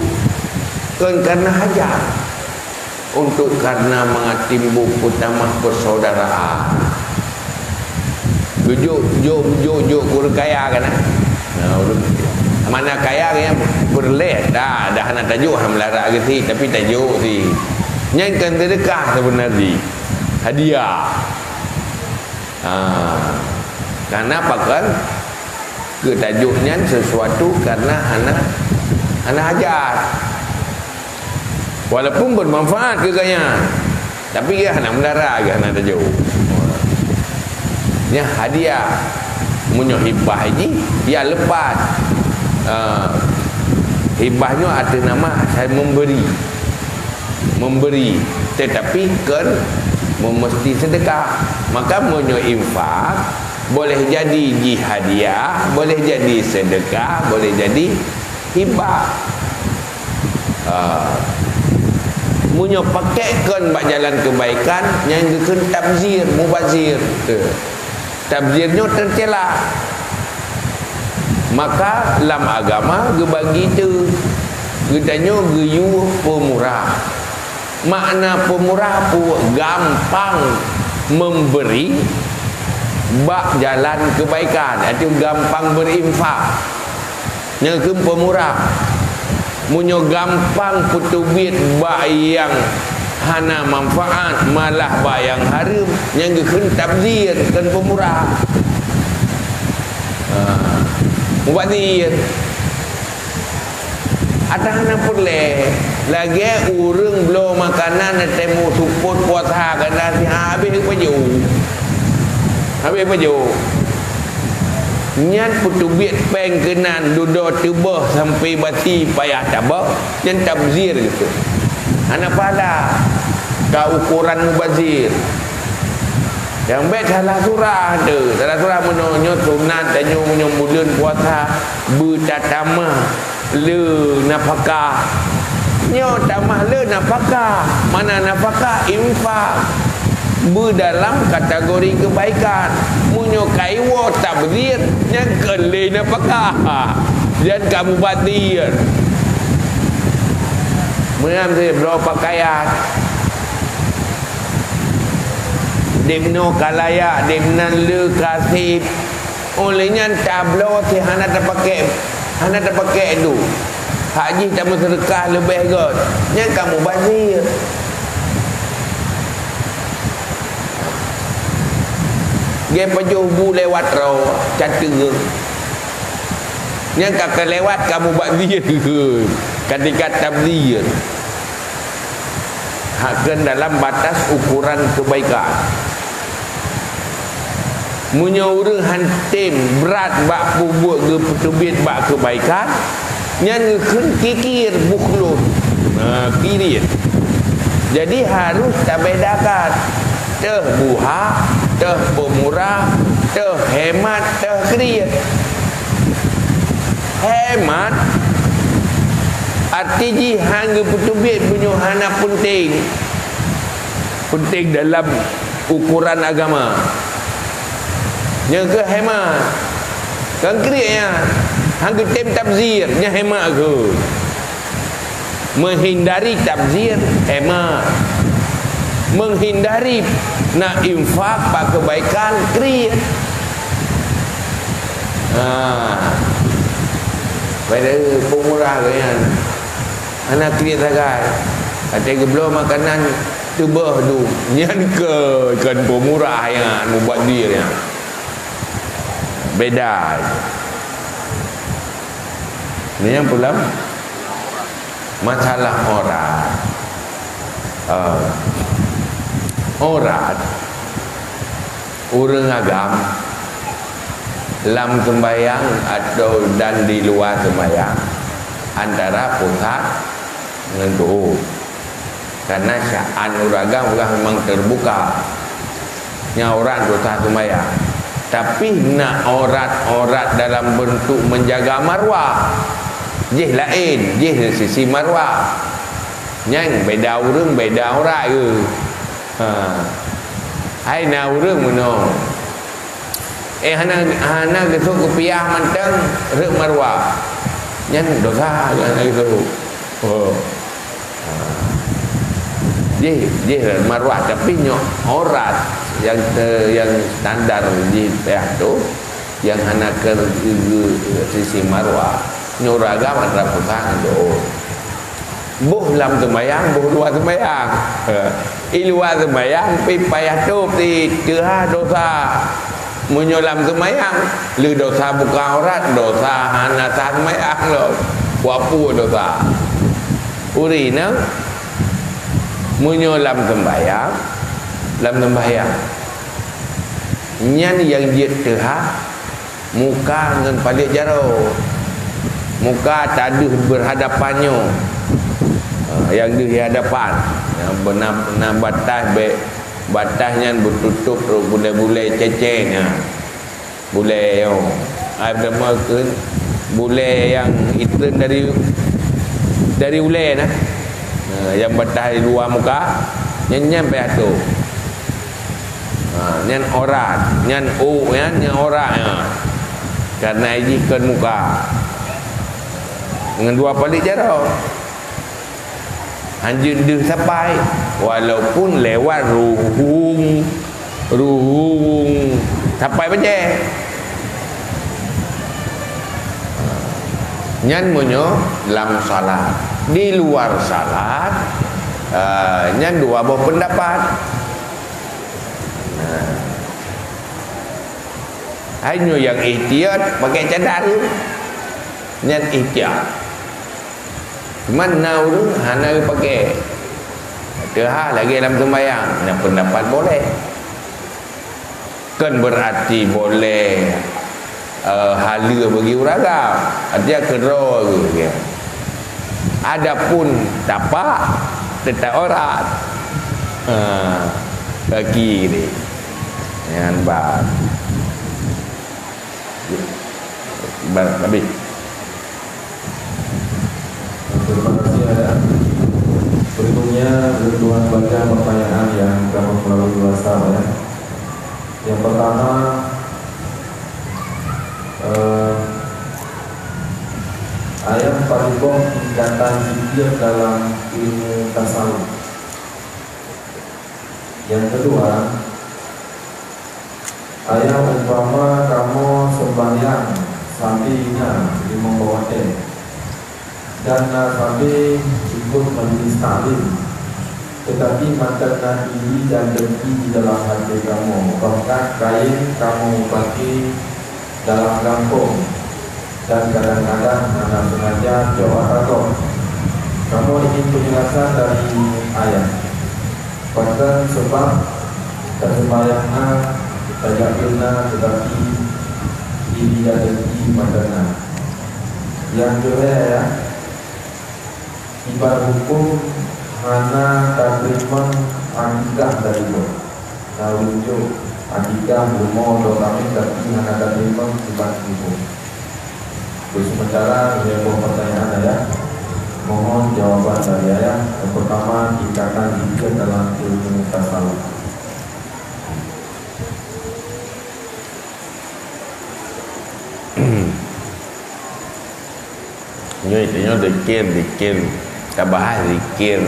karena hajat, untuk karena mengatimbuk utama persaudaraan. Juk kurang kaya kan? Mana kaya yang berlet dah nak tajuk hamlara gitu, tapi tajuk si yang kan sedekah sebenarnya hadiah. Karena apa kan ketajuknya sesuatu karena anak hajat, walaupun bermanfaat ke gaya, tapi dia nak mendarah ke anak tajuk. Ini hadiah munyo hibah ini dia lepas hibahnya ada nama saya memberi tetapi kan mesti sedekah. Maka munyo infak boleh jadi di hadiah, boleh jadi sedekah, boleh jadi hibah. Munyo pakaikan bak jalan kebaikan yang dikena tabzir, mubazir. Tabzirnya tercela. Maka dalam agama gebagi tu gedanya geyu pemurah. Makna pemurah pu gampang memberi bak jalan kebaikan, itu gampang berinfak. Yang ke pemurah munyo gampang putu duit bak yang hana manfaat malah bak yang haram, yang ke tabzir kan pemurah. Mubazir ada hana boleh lagi urang belum makanan temu support puasa kan habis baju nyan putubit peng kenan duduk tubah sampai bati payah tabak dan tabzir gitu. Anak pala ka ukuran mubazir. Yang baik salah surah ada. Salah surah menonyo sunat dan nyo bulan puasa bertatama le nafkah. Nyo tamah le nafkah. Mana nafkah? Infak. Dalam kategori kebaikan. Munyo kaiwo tabzir yang kele nafkah. Dan kamu batir. Menam saya berapa pakaian. Demno kalaya, demnan le kasih. Olehnya tablo si hana terpakai itu. Haji tak sedekah lebih kot. Yang kamu bazir. Dia pejubu lewat raw catur. Yang kakak lewat kamu bazir ke. Ketika tabzir. Hakan dalam batas ukuran kebaikan. Menyuruh hantim berat bak bubuh ke petubit bak kebaikan. Yang kikir bukhlun. Kirir. Jadi harus tak bedakan. Teh buha, teh pemurah, teh hemat, teh kriat. Hemat arti jihan ke petubit punya hana penting. Penting dalam ukuran agama. Yang ke hemat. Kan kriatnya hang ke tem tabzir nya hemat ke. Menghindari tabzir hemat. Menghindari nak infak pak kebaikan kriat. Pada pemurah kan. Anak kriat sagai. Ada belum makanan tubah tu. Nyan ke kan pemurah yang membuat dia. Beda. Ini yang pula masalah orang. Orang agam lam sembahyang atau dan di luar sembahyang antara pusat dengan doa. Karena sya'an uragam memang terbuka. Nya orang dosa sembahyang. Tapi nak orat-orat dalam bentuk menjaga marwah. Jih lain, jih dari sisi marwah. Yang beda orang, beda orang ke. Hai na orang mana? Hana gesuk kepiah manteng rek marwah. Yang dosa kan itu. Jih marwah tapi nyok orat yang standar di pihak tu yang hana ke sisi marwah nyuragam adalah pegang tu buh lam sembayang buh luar sembayang luar sembayang pi payah tu di ceha dosa menyolam sembayang lu dosa buka aurat dosa hana sah sembayang lo wapu dosa urina menyolam sembayang lam sembahyang nyan yang dia tehah muka dengan palik jaro muka taduh berhadapannya yang di hadapan yang benar batasnya bertutup bule-bule cecenya bule yang ada makan bule yang itu dari ule nah yang batas di luar muka nyan tu nyan orat nyan nyan orat karena ini kan muka dengan dua palik jarak anjur dia sampai walaupun lewat ruhung sampai baca nyan munyo dalam salat di luar salat nyan dua buah pendapat. Hanya yang ihtiyat pakai cadar nyan ihtiyat. Mana tu hana pakai tehah lagi dalam sembahyang. Yang pendapat boleh. Kan berarti boleh hala bagi uragam. Artinya kera ke. Adapun tapak tetap orat. Kaki ni. Yang bab. Habis. Terima kasih ada. Berikutnya Tuhan baca pertanyaan yang dapat melalui WhatsApp ya. Yang pertama ayat paribok tingkatan zikir dalam ilmu tasawuf. Yang kedua, ayat umpama kamu sembahyang sambilnya di membawakan dan sambil ikut majelis taklim, tetapi mata iri dan dengki di dalam hati kamu, bahkan kain kamu pakai dalam kampung, dan kadang-kadang anda sengaja jawab atau kamu ingin penjelasan dari ayat. Bahkan sebab tersembayangnya tajak kena tetapi iri dan dengki matana. Yang kedua ya, ibarat hukum mana takriman akikah dari itu. Nah wujud akikah rumah atau kami tapi mana takriman ibarat hukum. Sementara ada pertanyaan ya, mohon jawaban dari ayat. Yang pertama, tingkatan zikir dalam ilmu tasawuf. Ini zikir tak bahas zikir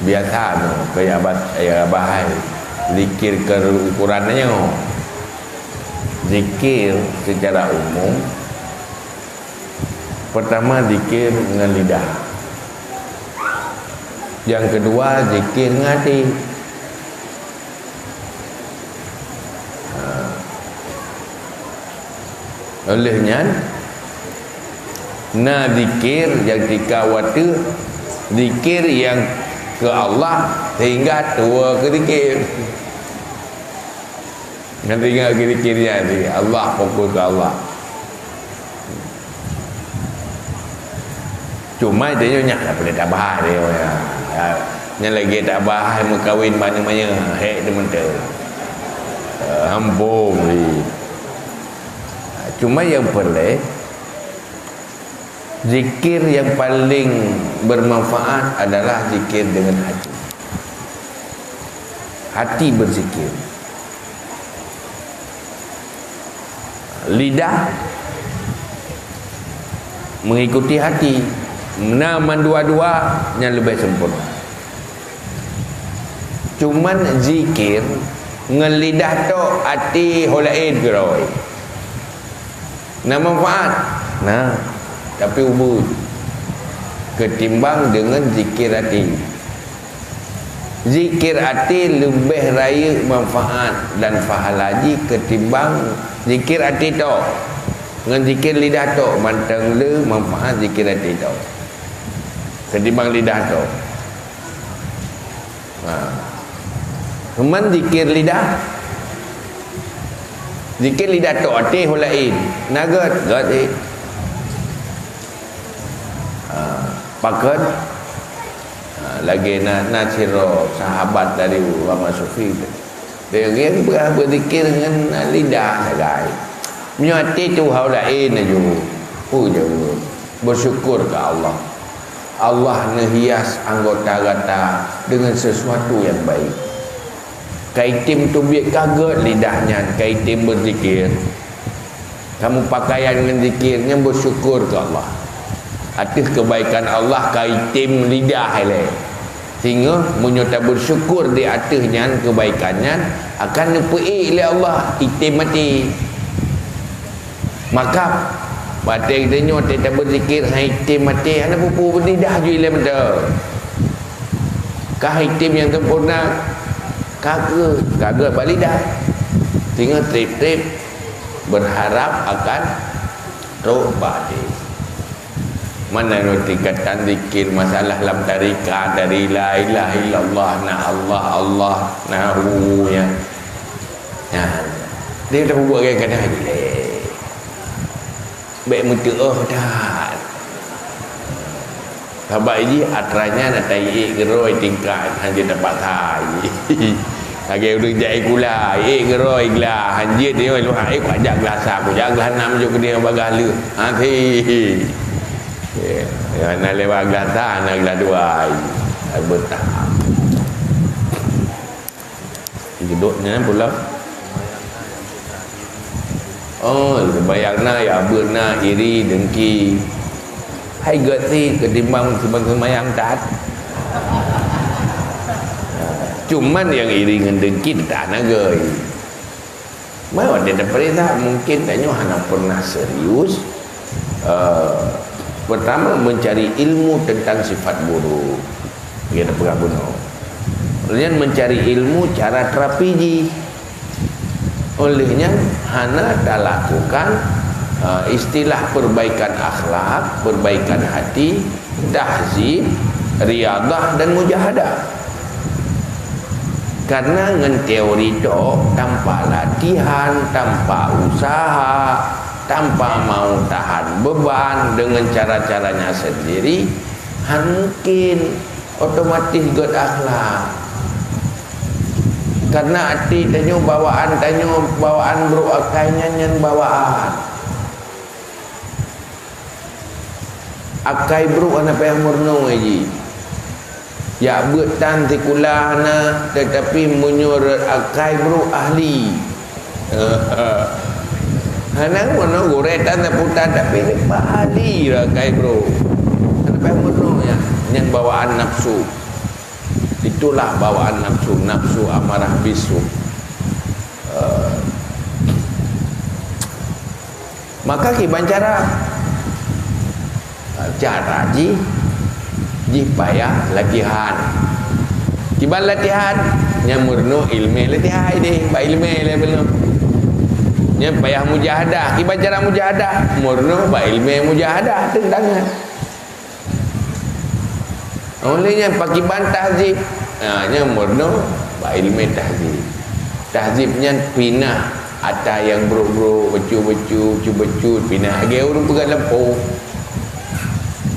biasa no, kayak bahas zikir ke ukurannya. Zikir secara umum, pertama zikir dengan lidah, yang kedua zikir dengan hati. Olehnya zikir yang dikawatu, zikir yang ke Allah sehingga tua ke zikir. Nanti ingat kiri-kirinya ni Allah, fokus ke Allah. Cuma dia nyak tak boleh tak bahas dia. Yang lagi tak bahas mengkawin mana-mana. Hek dia mentah. Hambung ni. Cuma yang perlu zikir yang paling bermanfaat adalah zikir dengan hati. Hati berzikir. Lidah mengikuti hati. Nama dua-dua yang lebih sempurna. Cuman zikir dengan lidah tu hati holain geroi. Nah manfaat. Nah, tapi ubud ketimbang dengan zikir hati. Zikir hati lebih raya manfaat dan pahala ketimbang zikir hati tu. Dengan zikir lidah tu mantang le manfaat zikir hati tu ketimbang lidah tu. Cuman zikir lidah tu hati holain nagat gati pakat lagi nak ciro sahabat dari ulama sufi dia yang berzikir dengan lidah sagai punya hati tu haulain aja puja bersyukur ke Allah. Allah ngehias anggota kata dengan sesuatu yang baik. Kaitim tu biar kaget lidahnya, kaitim berzikir. Kamu pakaian dengan zikirnya bersyukur ke Allah atas kebaikan Allah, kaitim lidah ile. Sehingga menyota bersyukur di atasnya kebaikannya akan nepei oleh Allah itim mati. Maka batik dia nyot dia berzikir itim mati ana pupu berlidah ju ile benda. Kah itim yang sempurna kagak balidah. Sehingga trip-trip berharap akan taubat. Mana no tingkatan zikir masalah dalam tarikat dari la ilaha illallah na Allah Allah nahu ya. Dia dah buat kadang-kadang baik mutuh dah. Sebab ini atranya nak tayi geroi tingkat hanya dapat thai. Lagi udah jai kula, geroi gelah hanya dia lu hai ku ajak gelas aku, ajak gelas 6 je dia bagah lu. Ha thi. Ya nak lewat gelas dah, nak gelas 2. Betah. Geduknya pula. Oh, bayangna ya beuna iri dengki. Hai gati ketimbang sembahyang taat. Cuman yang iri dengan dengki tak nak gay. Mau dia dah perintah mungkin tanya hana pernah serius. Pertama mencari ilmu tentang sifat buruk. Dia dah pegang bunuh. Kemudian mencari ilmu cara terapi. Olehnya hana dah lakukan istilah perbaikan akhlak, perbaikan hati, tahzib, riadah dan mujahadah. Karena dengan teori itu tanpa latihan, tanpa usaha, tanpa mau tahan beban dengan cara-caranya sendiri, mungkin otomatis god akhlak. Karena hati tanya bawaan bro akainya nyan bawaan. Akai bro anak payah murno aji. Ya betan tikulah na tetapi menyurat akai bro ahli. Hanang mana goretan tak putar tapi lepas ahli lah akai bro. Anak payah murno ya nyan bawaan nafsu. Itulah bawaan nafsu amarah bisu. Maka kiban cara ji payah latihan. Kiban latihan nyamurno ilmu latihan deh, ba ilmu le belum. Nya payah mujahadah, kiban cara mujahadah, murno ba ilmu mujahadah tendangan. Olehnya pakai tahzib. Nya murno ba ilmu tahzib. Tahzibnya pinah ada yang bro becu pinah age urang pegang lempo.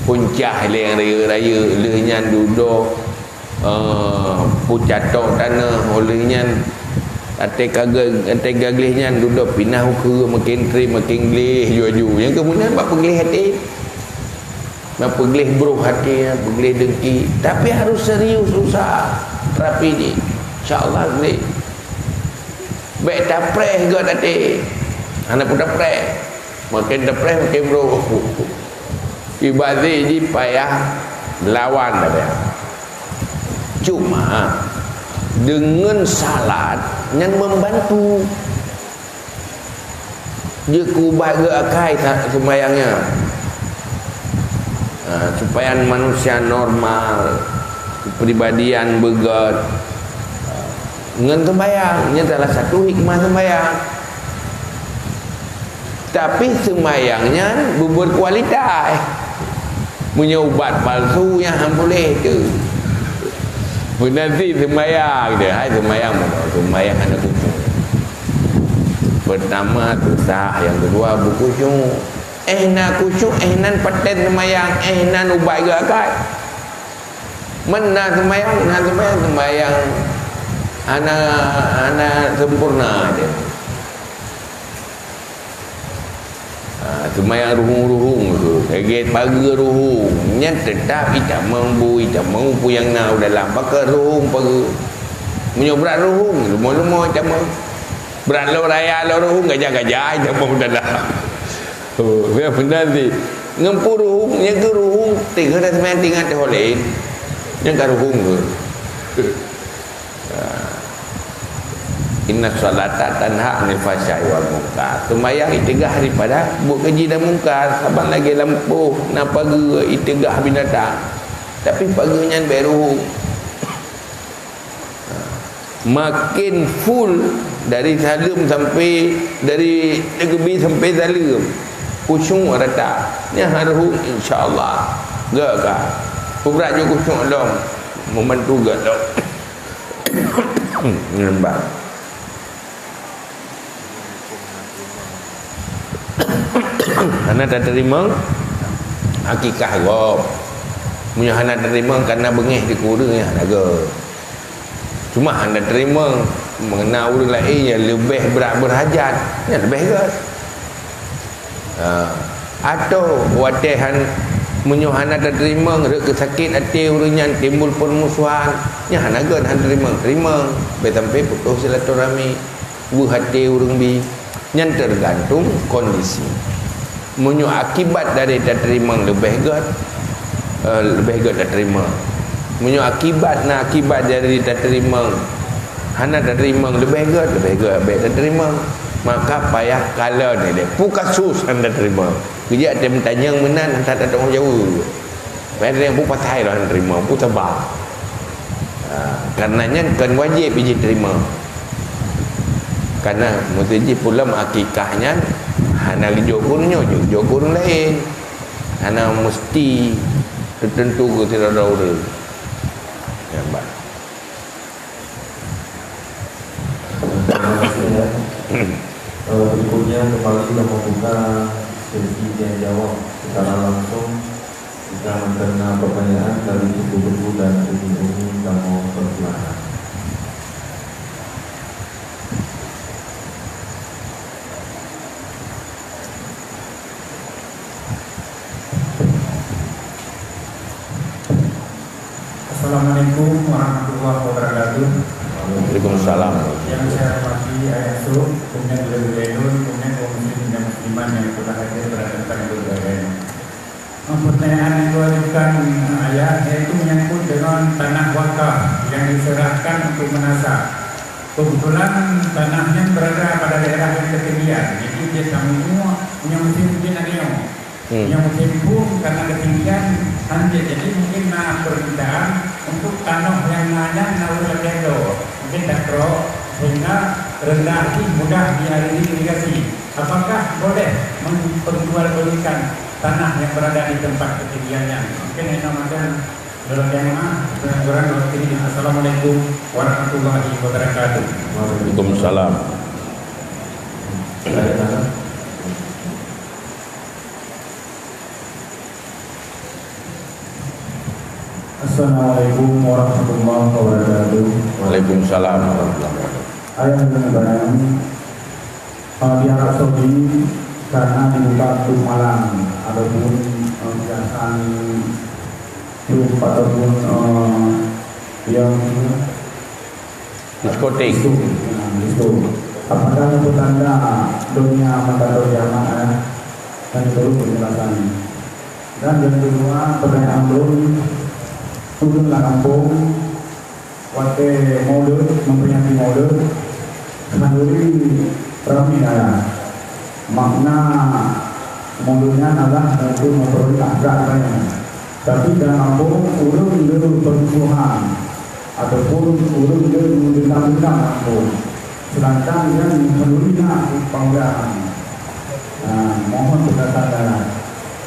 Puncah yang raya lehnya duduk pucatok tanah olehnya ate gaglihnya duduk pinah ke makin krim makin glih juju yang kemudian bab peglih hati. Bapa gelih bro hati, gelih dengki. Tapi harus serius usaha terapi ni. InsyaAllah gelih. Baik dapres juga tadi. Anak pun dapres. Makin dapres makin bro. Ibadah ni payah lawan dah. Cuma dengan salat yang membantu. Dia kubah ke akai sembayangnya. Supaya manusia normal, kepribadian begat dengan sembahyang. Ini adalah satu hikmah sembahyang. Tapi sembahyangnya berkualitas. Punya ubat palsu yang boleh tu. Nanti sembahyang dia, hai sembahyang anak kucing. Pertama susah, yang kedua berkusyuk. Nak kusyuk, nan paten semayang, nan ubat ke akad. Mana semayang, semayang anak sempurna je. Semayang ruhung-ruhung tu, kaget pagi ruhung. Nya tetap ita mampu yang nak dalam pakai ruhung pagi. Menyobrat ruhung, lumah-lumah ita mampu. Berat lo raya lo ruhung gajah-gajah ita mampu dalam. Oh, ya benar ni. Ngempu ruhung, yang ke ruhung, tiga dah semayang tinggal di holin. Yang ke ruhung ke. Inna salata tanha anil fahsya'i wal munkar. Sembahyang itigah daripada buat keji dan mungkar. Saban lagi lampu, nak pagi itigah binatang. Tapi paginya beruhung. Makin full dari salim sampai dari tegebi sampai salim. Kusyuk rata. Ni haruh insya-Allah. Gak. Berat je kusyuk dong. Membantu gak dong. Nampak. Hana tak terima akikah rob. Punya hana terima kerana bengih di kurang ya naga. Cuma hana terima mengenal orang lain yang lebih berat berhajat, ya lebih ke. Atau watihan menyuhana tak terima rek kesakit hati orang yang timbul permusuhan, ya hana ke hana terima sampai putus silaturahmi bu hati orang bi yang tergantung kondisi. Menyu akibat dari tak terima lebih ke tak terima. Menyu akibat dari tak terima hana tak terima lebih ke tak terima, maka payah kala ni dia pukasus anda terima kerja dia bertanya menan tak ada orang jauh pada yang pun patai lah anda terima pun sabar. Karenanya kan wajib biji terima, karena mesti pula akikahnya hana jogurnya jogur lain, hana mesti tertentu ke tidak ada orang yang baik. Berikutnya kembali kita membuka sesi yang jawab secara langsung. Jika menerima pertanyaan dari ibu-ibu dan ibu-ibu kamu persilakan. Assalamualaikum warahmatullahi wabarakatuh. Waalaikumsalam. Yang saya hormati Ayah Su, kemudian Beliau Bedun, kemudian kaum muslimin dan musliman yang telah hadir pada tempat yang berbeda. Pertanyaan yang diwajibkan Ayah yaitu menyangkut dengan tanah wakaf yang diserahkan untuk menasah. Kebetulan tanahnya berada pada daerah yang ketinggian, jadi dia semua punya musim nanio. Yang musim pun karena ketinggian nanti jadi mungkin permintaan untuk tanah yang nanya nalar delo mungkin tak pro sehingga rendah mudah diirigasi. Apakah boleh memperjualbelikan tanah yang berada di tempat ketinggiannya? Mungkin yang namakan dalam jamaah orang waktu ini. Assalamualaikum warahmatullahi wabarakatuh. Waalaikumsalam. Assalamualaikum warahmatullahi wabarakatuh. Waalaikumsalam. Ayah dengan di Arab Saudi karena dibuka untuk malam ataupun kebiasaan klub ataupun yang diskotik. Apakah itu tanda dunia atau jamaah dan perlu penjelasan? Dan yang kedua pertanyaan belum turun ke kampung waktu maulud memperingati maulud kenduri ramai makna mauludnya adalah untuk memperoleh agama. Tapi dalam kampung urung dulu permusuhan ataupun urung dulu bintang kampung, sedangkan yang kendurinya panggilan. Mohon penjelasan.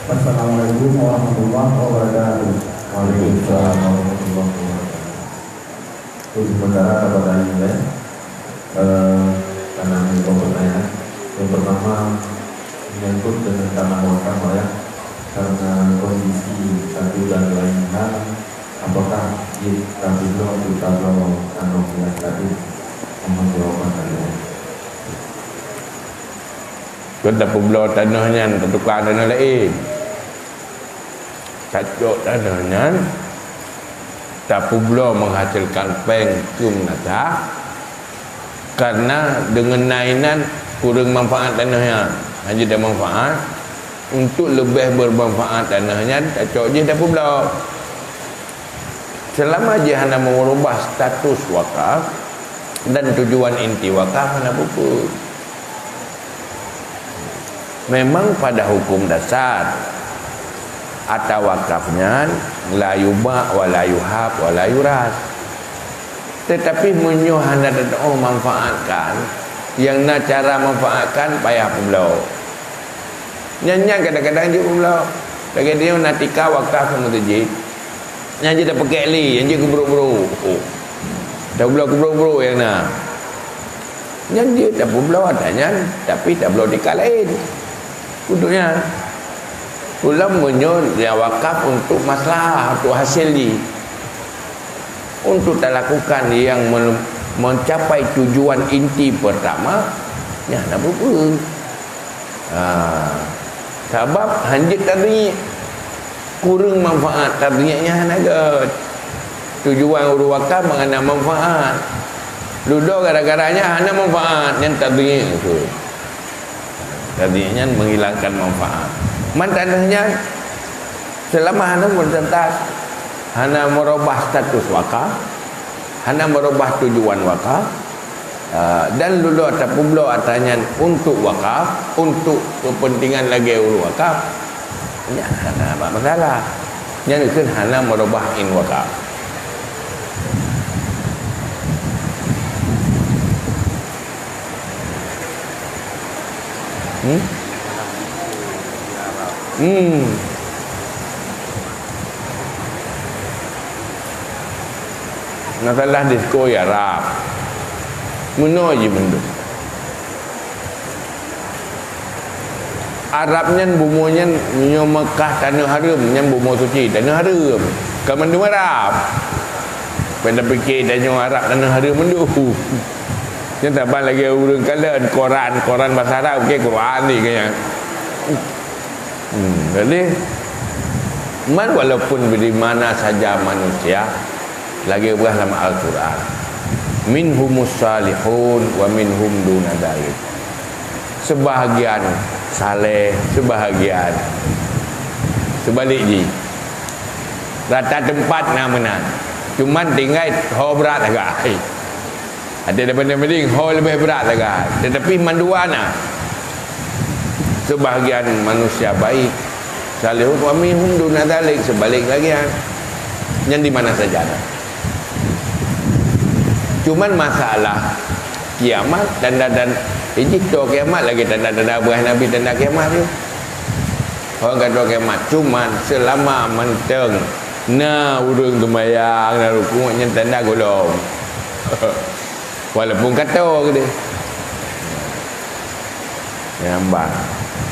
Wassalamualaikum warahmatullahi wabarakatuh. Waalaikumsalam warahmatullahi wabarakatuh. Sementara kepada Anda karena ini pertanyaan yang pertama menyangkut dengan tanah wakaf ya, karena kondisi satu dan lain hal, apakah jika belum kita belum tanah yang tadi menjawab saya. Kita pula tanahnya tertukar tanah lain. Tajuk tanahnya tak pula menghasilkan pengkum nata karena dengan nainan kurang manfaat tanahnya, hanya ada manfaat untuk lebih bermanfaat tanahnya tajuk je tak pula. Selama je hanya mengubah status wakaf dan tujuan inti wakaf hanya apa. Memang pada hukum dasar atau wakafnya la yuba wa la yuhab wa la yuras, tetapi menyuhana dan manfaatkan yang nak cara manfaatkan payah pula nyanyi kadang-kadang je pula lagi dia natika wakaf sama tajid nyanyi dah pakai li nyanyi kubro-bro dah pula kubro-bro yang nak nyanyi dah pula adanya tapi tak pula tika lain kuduknya Ulamanya dia wakaf untuk masalah, untuk hasil ni. Untuk tak lakukan yang mencapai tujuan inti pertama, ya nak apa? Sebab hanjit tadi kurang manfaat tadinya naga. Tujuan uru wakaf mengenai manfaat. Ludo gara-garanya hanya manfaat yang tadinya itu. Tadinya menghilangkan manfaat. Mantannya selama hana bertentas, hana merubah status wakaf, hana merubah tujuan wakaf, dan lulu ataupun belo atanya untuk wakaf, untuk kepentingan lagi ulu wakaf, ini hana apa masalah. Yang itu hana merubah in wakaf. Masalah disko ya Arab. Mana je benda. Arabnya bumunya nyo Mekah tanah haram, yang bumu suci tanah haram. Kalau mendu Arab. Pada fikir tanah Arab tanah haram mendu. Yang tak lagi urang kalian Quran bahasa Arab ke Quran ni kaya. Jadi walaupun di mana saja manusia lagi berah dalam Al-Quran, minhumus salihun wa minhum duna dzalik. Sebahagian saleh, sebahagian sebalik je. Rata tempat namanya. Cuman tinggal ho berat agak. Ada daripada mending ho lebih berat agak. Tetapi manduana sebahagian manusia baik, salihun wa minhum duna dzalik, sebalik lagi yang di mana saja. Cuman masalah kiamat dan itu kiamat lagi tanda-tanda berah Nabi, tanda kiamat tu. Orang kata kiamat cuman selama menteng urang sembahyang na rukuknya tanda golong. Walaupun kata ke dia. Nampak.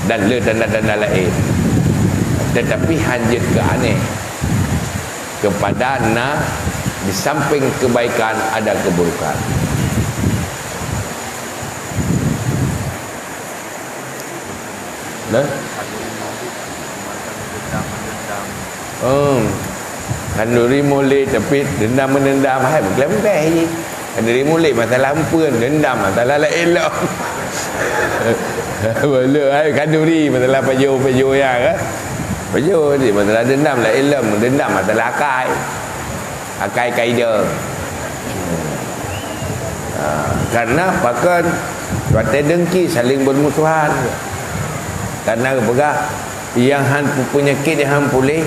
Dan le tanda-tanda lain. Tetapi hajat ke aneh kepada di samping kebaikan ada keburukan. Nah, kanduri mulai tapi dendam menendam hai berkelembeh je. Kanduri mulai masalah ampun, dendam masalah lain lah. Boleh hai kanduri masalah pajo ya kan. Pajo ni masalah dendam lain lah, dendam masalah akai kaida. Karena pakan suatu dengki saling bermusuhan. Karena apa? Yang han penyakit yang han pulih,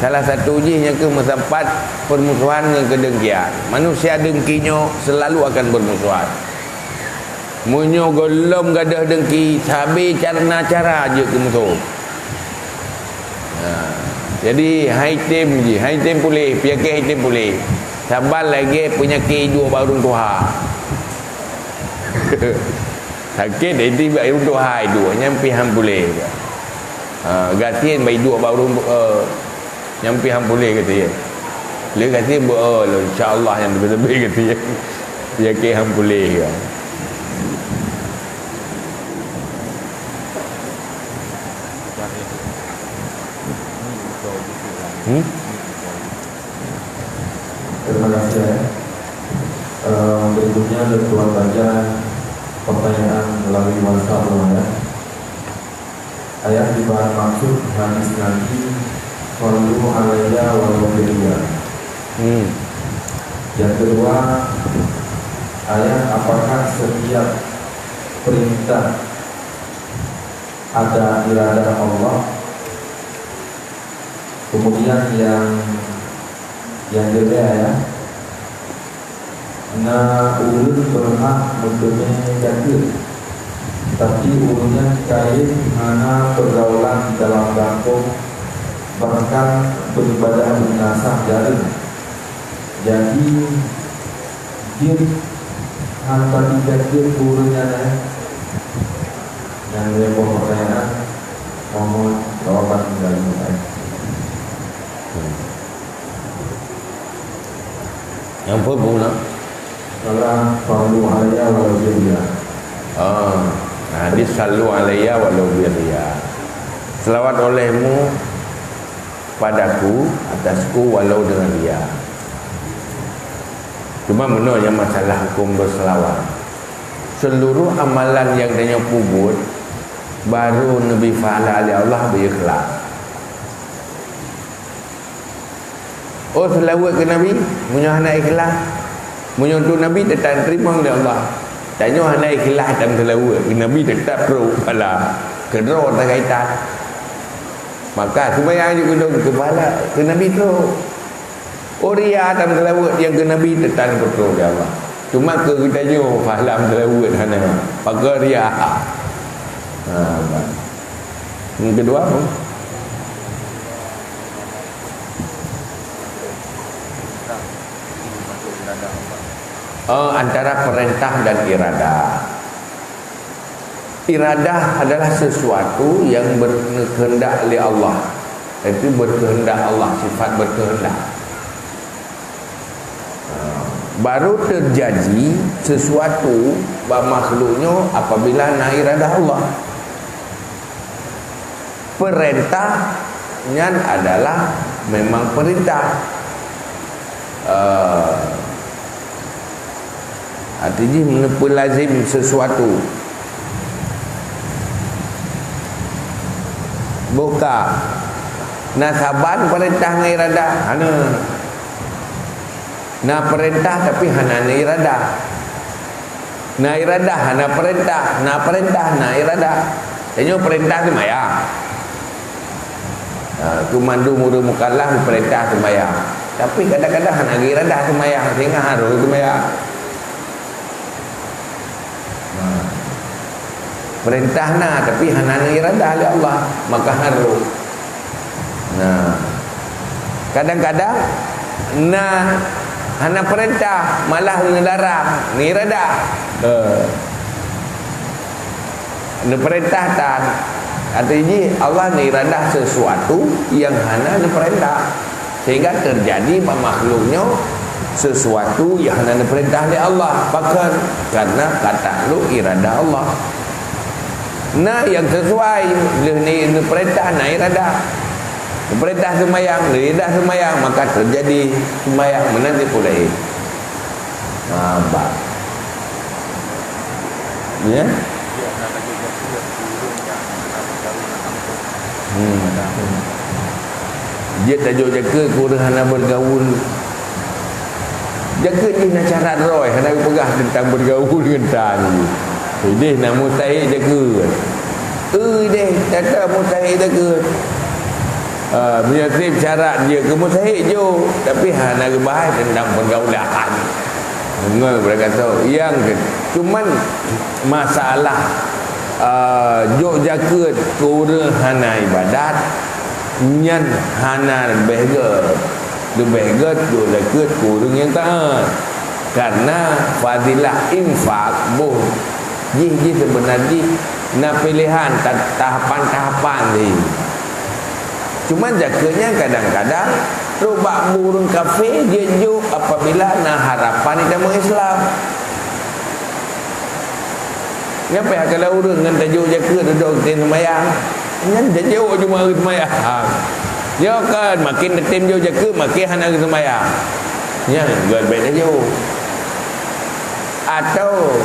salah satu ujinya ke mesampat permusuhan dengan kedengkian. Manusia dengkinya selalu akan bermusuhan. Munyo golom gadah dengki, sabi cara je ke musuh. Jadi haitim pulih, penyakit haitim pulih. Sabar lagi penyakit dua baru tuha. Sakit haitim baru tuha dua nyampi ham pulih. Gatin bayi dua baru nyampi ham pulih kata dia. Le gatin insya-Allah yang lebih kata dia. Penyakit ham pulih. Terima kasih. Berikutnya Tuan baca pertanyaan melalui WhatsApp ya. Ayat di bahan maksud hadis nanti Sallu alayya wa sallimu. Yang kedua, ayat apakah setiap perintah ada iradah Allah? Kemudian yang kedua ya, ulun berhak mendomai jatuh, tapi ulunnya kait mana pergaulan di dalam kampung, bahkan beribadah binasa jaring. Jadi dia hantar jatuh ulunnya yang lebih pertanyaan mohon Jawaban dari saya. Yang apa pula? Salam fardu alayya walau birriya. Hadis sallu alayya walau birriya. Selawat olehmu padaku, atasku walau dengan riya. Cuma benarnya masalah hukum berselawat. Seluruh amalan yang dia pubut baru Nabi fa'ala oleh Allah berikhlas. Oh selawat ke Nabi, punya anak ikhlas. Punya untuk Nabi tetap terima oleh Allah. Tanya anak ikhlas dan selawat ke Nabi tetap pro kepala. Kedua tak kaitan. Maka sembahyang juga duduk kepala ke Nabi tu. Oriya dan selawat yang ke Nabi tetap pro oleh Allah. Cuma ke kita nyo faham selawat sana. Pakai riya. Yang kedua apa? Antara perintah dan iradah. Iradah adalah sesuatu yang berkehendak oleh Allah. Itu berkehendak Allah, sifat berkehendak. Baru terjadi sesuatu makhluknya apabila nak iradah Allah. Perintahnya adalah memang perintah. Artinya menepulazim sesuatu. Buka nasaban perintah dengan iradah. Na perintah tapi hana iradah. Na iradah hana perintah, na perintah na iradah. Tanya perintah sembahyang. Kumandu muda mukallaf perintah sembahyang. Tapi kadang-kadang hana iradah sembahyang sehingga harus sembahyang. Perintah na tapi hana iradah oleh Allah, maka harus. Nah, kadang-kadang na hana perintah malah ngelarang, ni iradah. Ni perintah tan. Artinya Allah ni iradah sesuatu yang hana ni perintah. Sehingga terjadi makhluknya sesuatu yang hana ni perintah oleh Allah. Bahkan karena kata lu iradah Allah. Nah yang sesuai ni perintah na iradah. Perintah sembahyang, iradah sembahyang, maka terjadi sembahyang menanti pula. Nampak. Ya? Dia tajuk jaga kurang hana bergaul. Jaga ni nak syarat roy, hana pegah tentang bergaul dengan tani. Dia nak mustahil jaga. Dia kata mustahil jaga. Menyatip syarat dia ke mustahil je. Tapi hana bahas tentang pergaulan. Dengar mereka tahu. Yang cuman masalah jok jaga kurang hana ibadat. Nyan hana behger. Dia behger jok jaga kurang yang taat. Karena fadilah infak boh. Ji sebenarnya nak pilihan tahapan-tahapan ni. Cuma jaganya kadang-kadang rubak burung kafe dia juk apabila nak harapan di dalam Islam. Ngapa kalau orang dengan tajuk jaga duduk tim sembahyang, ngan tajuk cuma sembahyang. Ya kan makin tim jauh jaga makin hana sembahyang. Ya, gak baik tajuk. Atau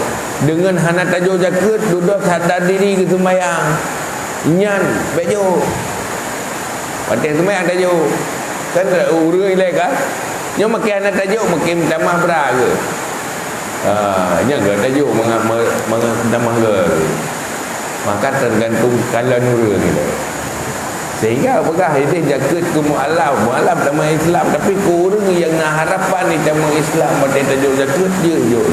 dengan hana tajuk jaga duduk sadar diri ke sembahyang. Nyan baik Pakai sembahyang tajuk. Kan urus ilai kan. Yang makin anak tajuk makin tambah beraga. Nya ke tajuk tambah ke. Maka tergantung kala nura ni. Sehingga apakah ini jaga ke mu'alaf dalam Islam, tapi kurang yang nak harapan di dalam Islam pada tajuk jaga je.